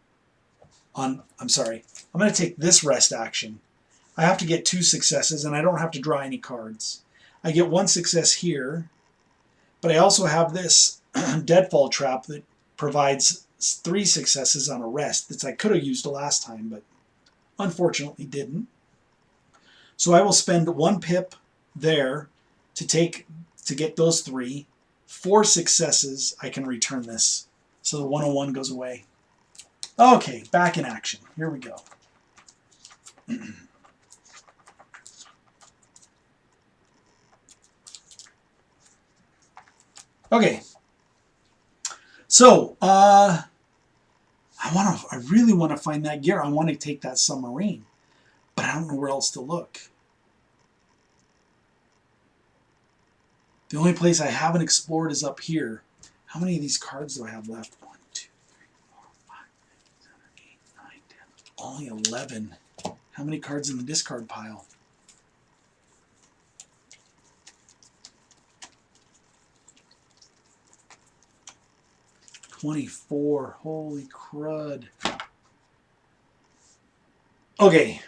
A: on, I'm sorry. I'm going to take this rest action. I have to get 2 successes, and I don't have to draw any cards. I get 1 success here, but I also have this deadfall trap that provides 3 successes on a rest that I could have used last time, but unfortunately didn't. So I will spend 1 pip there to get those 3. 4 successes, I can return this. So the 101 goes away. Okay, back in action. Here we go. Okay. So, I really want to find that gear. I want to take that submarine, but I don't know where else to look. The only place I haven't explored is up here. How many of these cards do I have left? 1, 2, 3, 4, 5, 7, 8, 9, 10. Only 11. How many cards in the discard pile? $24. Holy crud. Okay.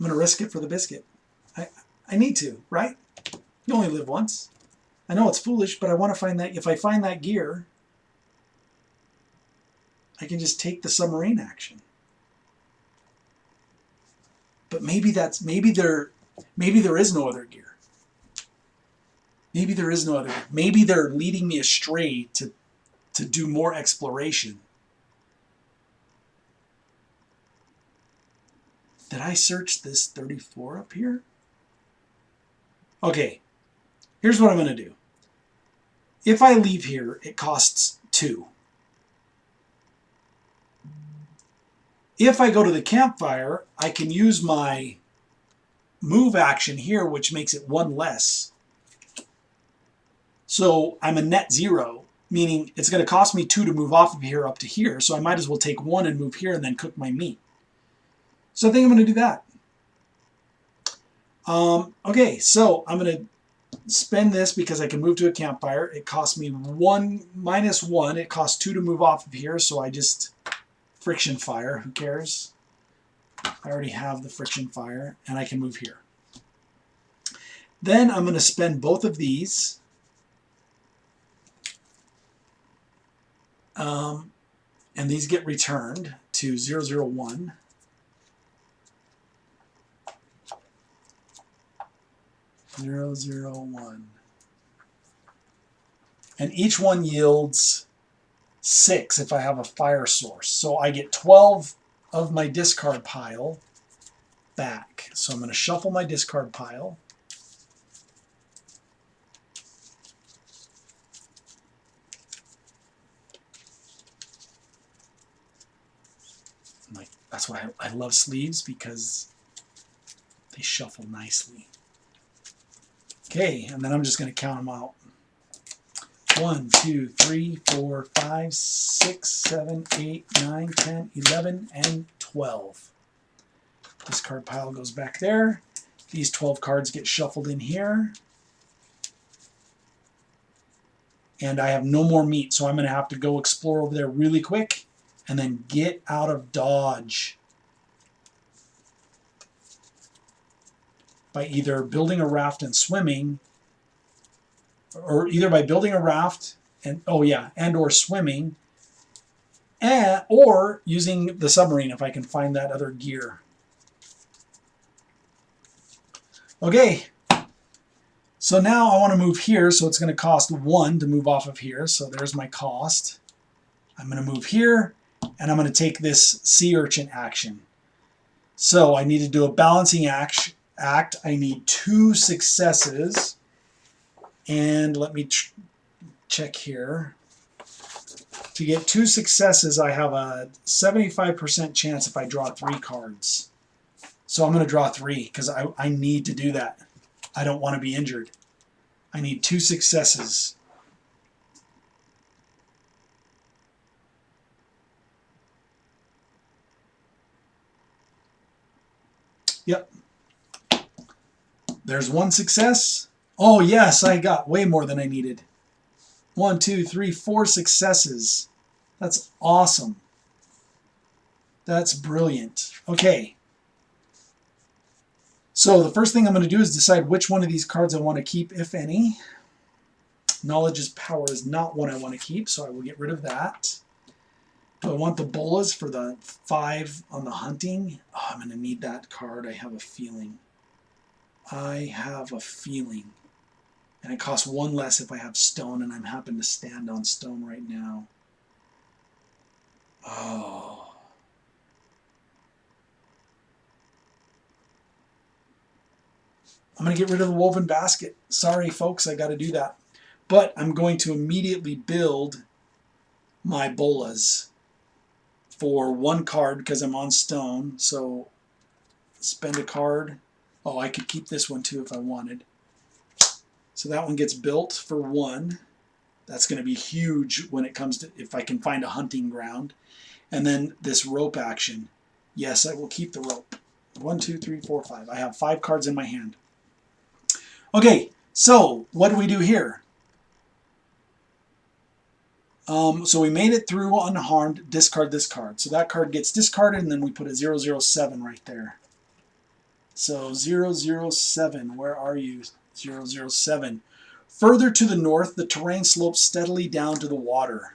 A: I'm going to risk it for the biscuit. I need to, right? You only live once. I know it's foolish, but I want to find that. If I find that gear, I can just take the submarine action. But maybe there is no other gear. Maybe there is no other gear. Maybe they're leading me astray to do more exploration. Did I search this 34 up here? Okay, here's what I'm going to do. If I leave here, it costs 2. If I go to the campfire, I can use my move action here, which makes it 1 less. So I'm a net 0, meaning it's going to cost me 2 to move off of here up to here, so I might as well take 1 and move here and then cook my meat. So I think I'm going to do that. Okay, so I'm going to spend this because I can move to a campfire. It costs me -1. It costs 2 to move off of here, so I just friction fire. Who cares? I already have the friction fire, and I can move here. Then I'm going to spend both of these. And these get returned to 001. And each one yields 6 if I have a fire source. So I get 12 of my discard pile back. So I'm going to shuffle my discard pile. Like, that's why I love sleeves, because they shuffle nicely. Okay, and then I'm just going to count them out. 1, 2, 3, 4, 5, 6, 7, 8, 9, 10, 11, and 12. Discard pile goes back there. These 12 cards get shuffled in here. And I have no more meat, so I'm going to have to go explore over there really quick and then get out of Dodge by either building a raft and swimming, or either by building a raft and or swimming, or using the submarine if I can find that other gear. Okay, so now I want to move here, so it's going to cost 1 to move off of here. So there's my cost. I'm going to move here, and I'm going to take this sea urchin action. So I need to do a balancing act. I need 2 successes. And let me check here. To get 2 successes, I have a 75% chance if I draw 3 cards. So I'm going to draw 3 because I need to do that. I don't want to be injured. I need 2 successes. Yep. There's 1 success. Oh yes, I got way more than I needed. 1, 2, 3, 4 successes. That's awesome. That's brilliant. Okay. So the first thing I'm going to do is decide which one of these cards I want to keep, if any. Knowledge is power is not one I want to keep, so I will get rid of that. Do I want the bolas for the 5 on the hunting? Oh, I'm going to need that card. I have a feeling. I have a feeling. And it costs 1 less if I have stone, and I'm happen to stand on stone right now. Oh. I'm going to get rid of the woven basket. Sorry, folks, I got to do that. But I'm going to immediately build my bolas for 1 card because I'm on stone. So spend a card. Oh, I could keep this one too if I wanted. So that one gets built for 1. That's going to be huge when it comes to if I can find a hunting ground. And then this rope action. Yes, I will keep the rope. 1, 2, 3, 4, 5. I have 5 cards in my hand. Okay, so what do we do here? So we made it through unharmed. Discard this card. So that card gets discarded, and then we put a 007 right there. So 007, where are you? 007. Further to the north, the terrain slopes steadily down to the water.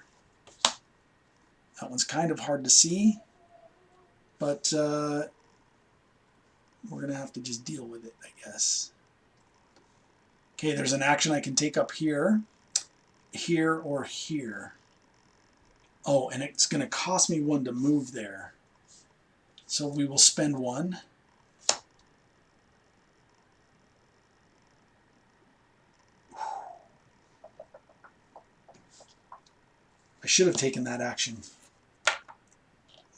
A: That one's kind of hard to see, but we're going to have to just deal with it, I guess. Okay, there's an action I can take up here, here, or here. Oh, and it's going to cost me 1 to move there. So we will spend 1. I should have taken that action.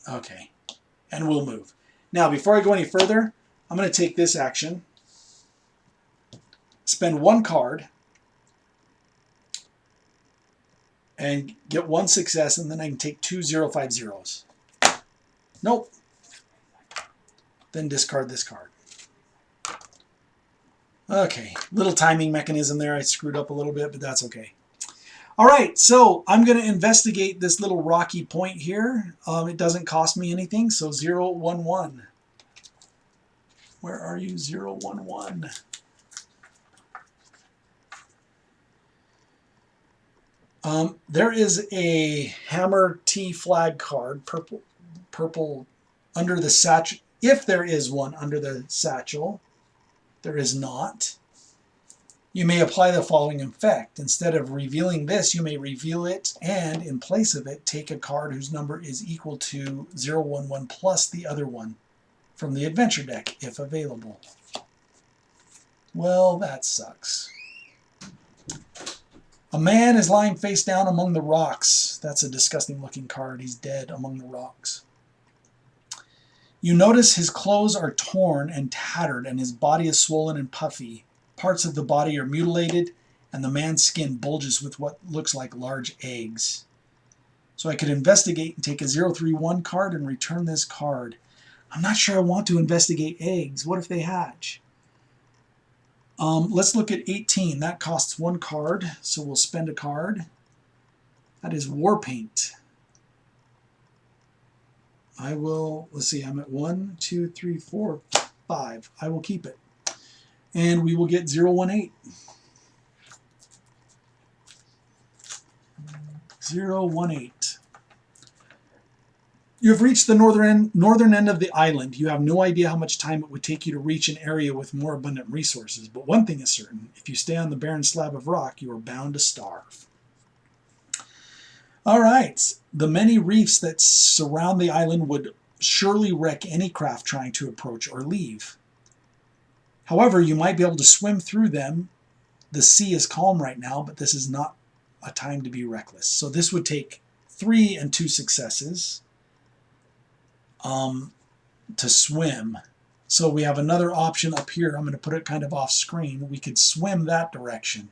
A: Okay, and we'll move. Now, before I go any further, I'm going to take this action, spend 1 card, and get 1 success, and then I can take 2 050s. Nope. Then discard this card. Okay, little timing mechanism there. I screwed up a little bit, but that's okay. All right, so I'm going to investigate this little rocky point here. It doesn't cost me anything, so 011. Where are you, 011? There is a Hammer T flag card, purple under the satchel. If there is one under the satchel, there is not. You may apply the following effect. Instead of revealing this, you may reveal it, and in place of it, take a card whose number is equal to 011 plus the other one from the adventure deck, if available. Well, that sucks. A man is lying face down among the rocks. That's a disgusting looking card. He's dead among the rocks. You notice his clothes are torn and tattered, and his body is swollen and puffy. Parts of the body are mutilated, and the man's skin bulges with what looks like large eggs. So I could investigate and take a 031 card and return this card. I'm not sure I want to investigate eggs. What if they hatch? Let's look at 18. That costs 1 card, so we'll spend a card. That is War Paint. I will, let's see, I'm at 1, 2, 3, 4, 5. I will keep it. And we will get 018. 018. You have reached the northern end of the island. You have no idea how much time it would take you to reach an area with more abundant resources. But one thing is certain. If you stay on the barren slab of rock, you are bound to starve. All right. The many reefs that surround the island would surely wreck any craft trying to approach or leave. However, you might be able to swim through them. The sea is calm right now, but this is not a time to be reckless. So this would take 3 and 2 successes to swim. So we have another option up here. I'm going to put it kind of off screen. We could swim that direction.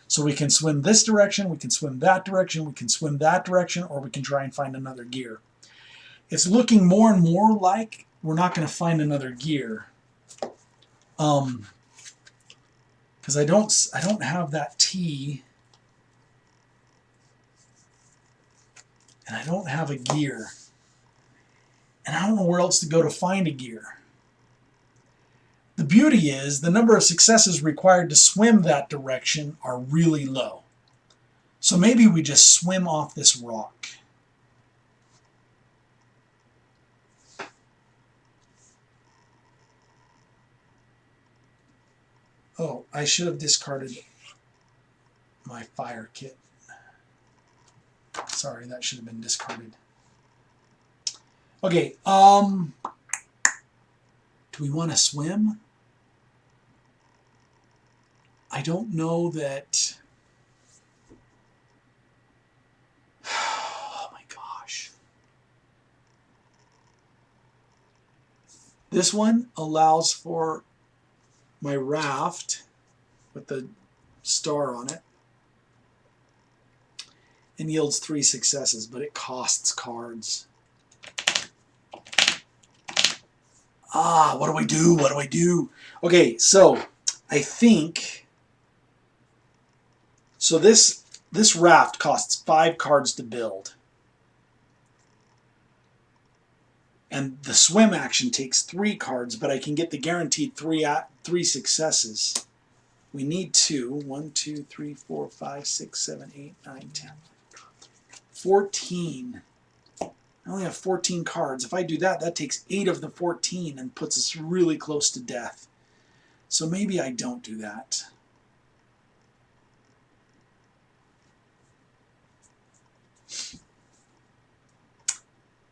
A: So we can swim this direction, we can swim that direction, we can swim that direction, or we can try and find another gear. It's looking more and more like we're not going to find another gear. Because I don't have that T, and I don't have a gear, and I don't know where else to go to find a gear. The beauty is the number of successes required to swim that direction are really low. So maybe we just swim off this rock. Oh, I should have discarded my fire kit. Sorry, that should have been discarded. Okay, do we want to swim? I don't know that... Oh my gosh. This one allows for my raft with the star on it and yields 3 successes, but it costs cards. What do I do? What do I do? Okay, so I think... So this raft costs 5 cards to build. And the swim action takes 3 cards, but I can get the guaranteed 3 successes. We need 2. 1, 2, 3, 4, 5, 6, 7, 8, 9, 10. 14. I only have 14 cards. If I do that, that takes 8 of the 14 and puts us really close to death. So maybe I don't do that.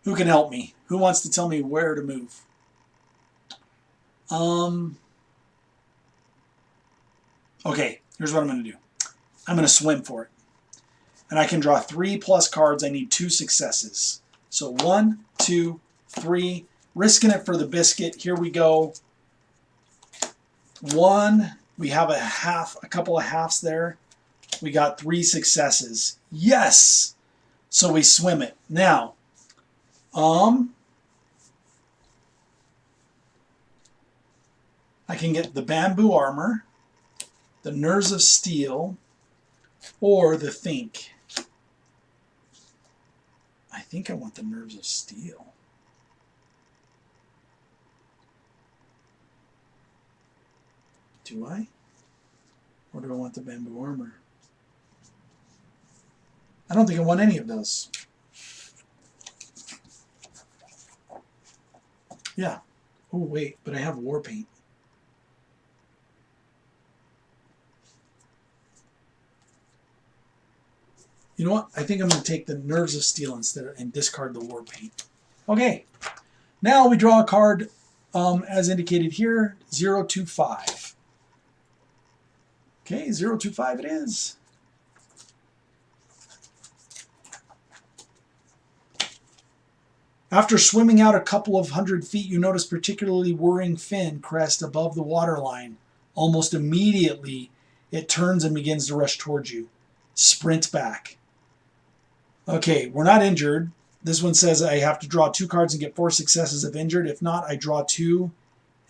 A: Who can help me? Who wants to tell me where to move? Okay, here's what I'm going to do. I'm going to swim for it. And I can draw 3 plus cards. I need 2 successes. So 1, 2, 3. Risking it for the biscuit. Here we go. 1. We have a couple of halves there. We got 3 successes. Yes! So we swim it. Now, I can get the bamboo armor, the nerves of steel, or the think. I think I want the nerves of steel. Do I? Or do I want the bamboo armor? I don't think I want any of those. Yeah. Oh, wait, but I have war paint. You know what? I think I'm going to take the Nerves of Steel instead and discard the War Paint. Okay. Now we draw a card as indicated here, 025. Okay, 025 it is. After swimming out a couple of 100 feet, you notice particularly whirring fin crest above the waterline. Almost immediately, it turns and begins to rush towards you. Sprint back. Okay, we're not injured. This one says I have to draw 2 cards and get 4 successes if injured. If not, I draw 2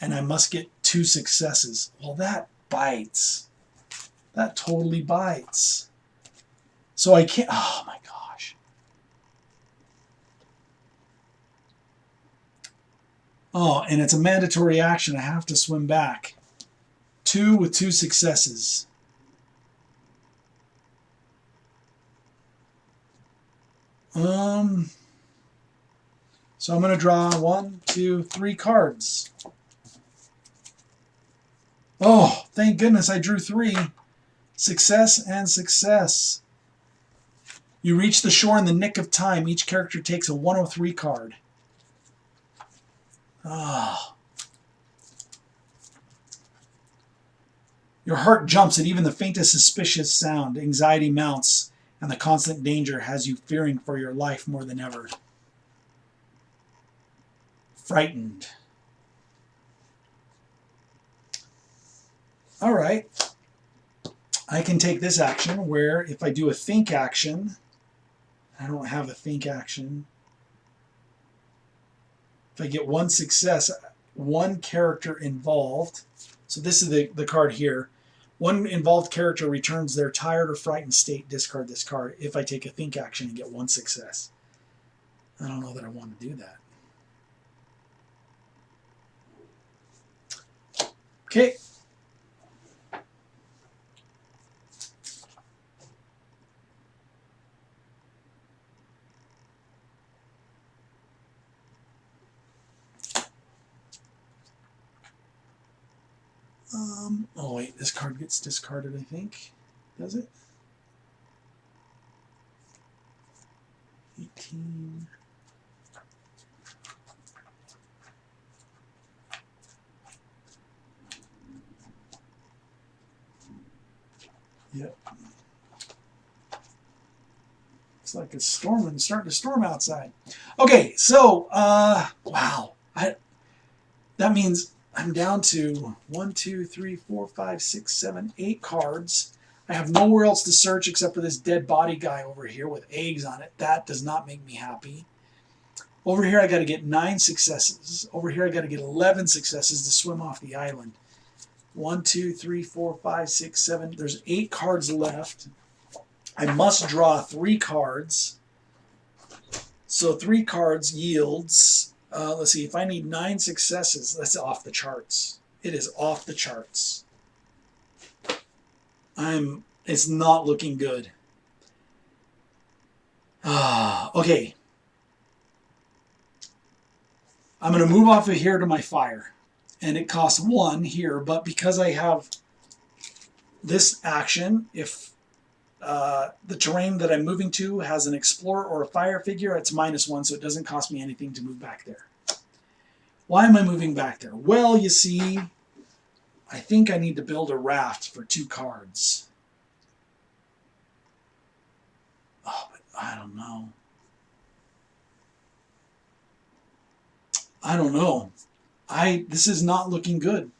A: and I must get 2 successes. Well, that bites. That totally bites. So I can't... Oh, my gosh. Oh, and it's a mandatory action. I have to swim back. 2 with 2 successes. So I'm going to draw 1, 2, 3 cards. Oh, thank goodness I drew 3. Success and success. You reach the shore in the nick of time. Each character takes a 103 card. Oh. Your heart jumps at even the faintest suspicious sound. Anxiety mounts, and the constant danger has you fearing for your life more than ever. Frightened. All right. I can take this action where if I do a think action, I don't have a think action. If I get 1 success, 1 character involved. So this is the card here. 1 involved character returns their tired or frightened state. Discard this card if I take a think action and get 1 success. I don't know that I want to do that. Okay. Oh wait, this card gets discarded, I think. Does it? 18. Yep. It's like it's storming, starting to storm outside. Okay, so wow. That means I'm down to 1, 2, 3, 4, 5, 6, 7, 8 cards. I have nowhere else to search except for this dead body guy over here with eggs on it. That does not make me happy. Over here I got to get 9 successes. Over here I got to get 11 successes to swim off the island. 1, 2, 3, 4, 5, 6, 7. There's 8 cards left. I must draw 3 cards. So 3 cards yields... let's see, if I need 9 successes, that's off the charts. It is off the charts. It's not looking good. Okay. I'm going to move off of here to my fire. And it costs 1 here, but because I have this action, if the terrain that I'm moving to has an explorer or a fire figure, it's -1, so it doesn't cost me anything to move back there. Why am I moving back there? Well, you see, I think I need to build a raft for 2 cards. Oh, but I don't know. I don't know. This is not looking good.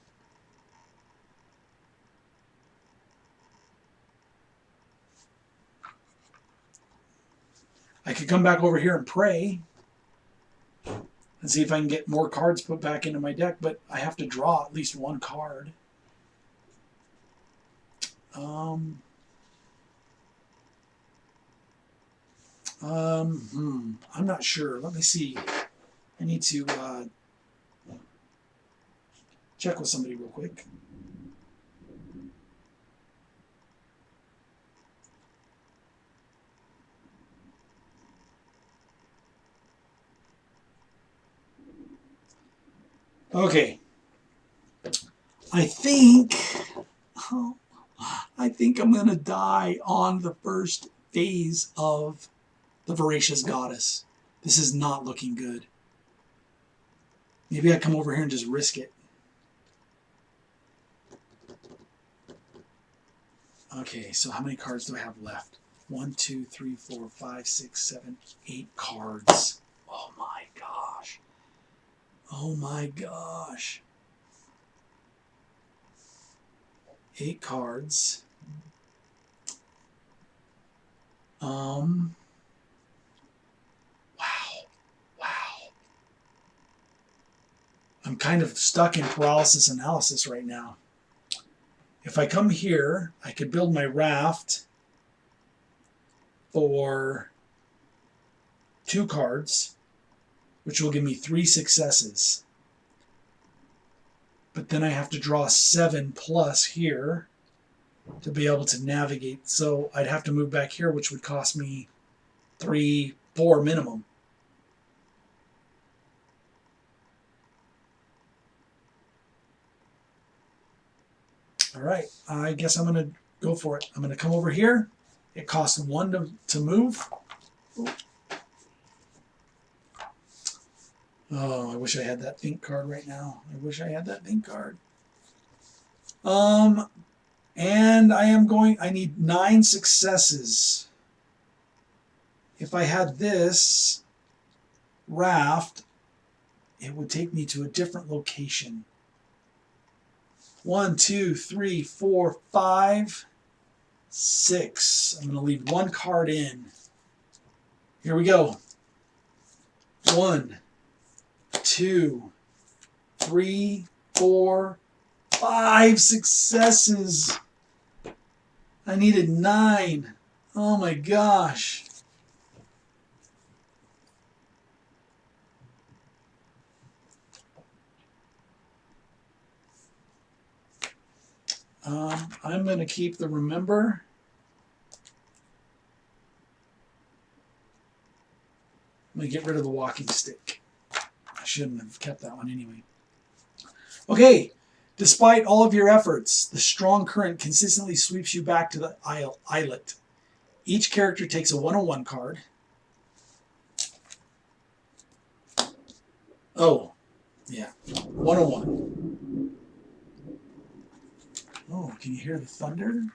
A: I could come back over here and pray and see if I can get more cards put back into my deck, but I have to draw at least 1 card. I'm not sure. Let me see. I need to check with somebody real quick. Okay. I think I'm going to die on the first phase of the Voracious Goddess. This is not looking good. Maybe I come over here and just risk it. Okay, so how many cards do I have left? 1, 2, 3, 4, 5, 6, 7, 8 cards. Oh my gosh. Oh my gosh. 8 cards. Wow. Wow. I'm kind of stuck in paralysis analysis right now. If I come here, I could build my raft for 2 cards, which will give me 3 successes. But then I have to draw 7 plus here to be able to navigate. So I'd have to move back here, which would cost me 3, 4 minimum. All right, I guess I'm going to go for it. I'm going to come over here. It costs 1 to move. Oh, I wish I had that think card right now. I wish I had that think card. And I need 9 successes. If I had this raft, it would take me to a different location. 1, 2, 3, 4, 5, 6. I'm going to leave 1 card in. Here we go. 1, 2, 3, 4, 5 successes. I needed 9. Oh my gosh. I'm going to keep the remember. I'm going to get rid of the walking stick. I shouldn't have kept that one anyway. Okay, despite all of your efforts, the strong current consistently sweeps you back to the islet. Each character takes a 101 card. Oh, yeah, 101. Oh, can you hear the thunder?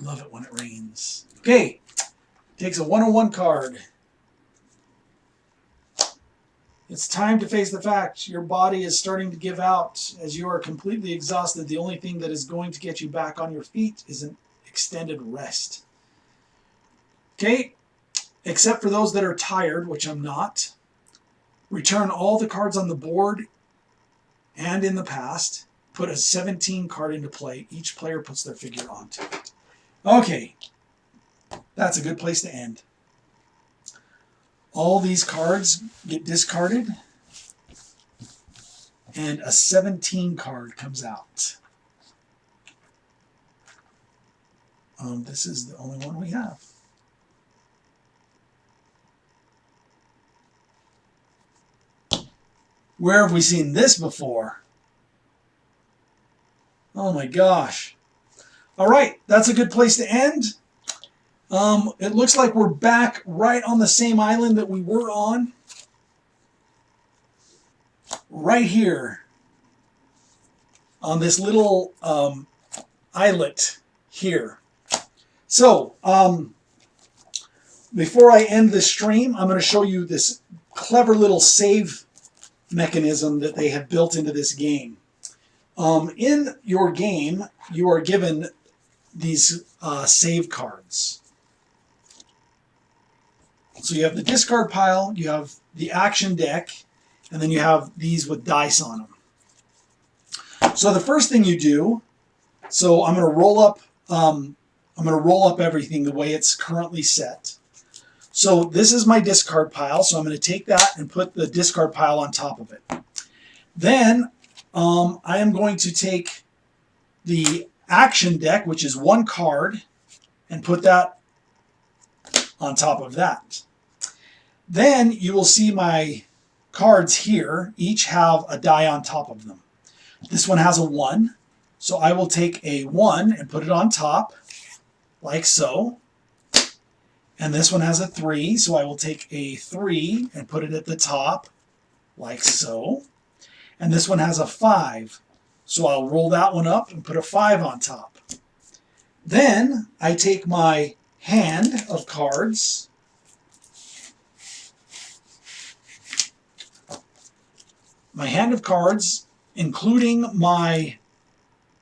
A: Love it when it rains. Okay, takes a 101 card. It's time to face the fact your body is starting to give out as you are completely exhausted. The only thing that is going to get you back on your feet is an extended rest. Okay, except for those that are tired, which I'm not. Return all the cards on the board and in the past. Put a 17 card into play. Each player puts their figure onto it. Okay, that's a good place to end. All these cards get discarded, and a 17 card comes out. This is the only one we have. Where have we seen this before? Oh my gosh. All right, that's a good place to end. It looks like we're back right on the same island that we were on. Right here. On this little islet here. So, before I end this stream, I'm going to show you this clever little save mechanism that they have built into this game. In your game, you are given these save cards. So you have the discard pile, you have the action deck, and then you have these with dice on them. So the first thing you do, so I'm going to roll up everything the way it's currently set. So this is my discard pile, so I'm going to take that and put the discard pile on top of it. Then I am going to take the action deck, which is 1 card, and put that on top of that. Then you will see my cards here each have a die on top of them. This one has a 1, so I will take a 1 and put it on top. like so. And this one has a 3, so I will take a 3 and put it at the top, like so. And this one has a 5, so I'll roll that one up and put a 5 on top. Then I take my hand of cards, including my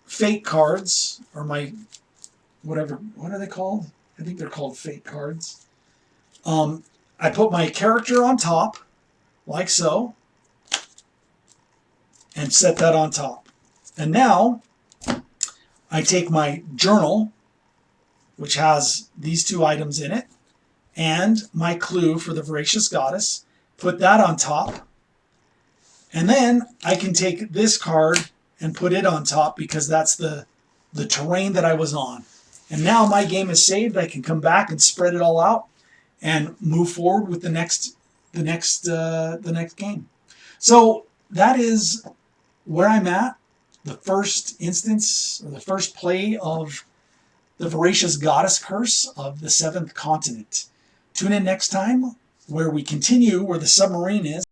A: fate cards, or my whatever, what are they called? I think they're called fate cards. I put my character on top, like so, and set that on top. And now I take my journal, which has these 2 items in it, and my clue for the Voracious Goddess, put that on top. And then I can take this card and put it on top because that's the terrain that I was on. And now my game is saved. I can come back and spread it all out and move forward with the next game. So that is where I'm at. The first instance, or the first play of the Voracious Goddess Curse of the 7th Continent. Tune in next time where we continue where the submarine is.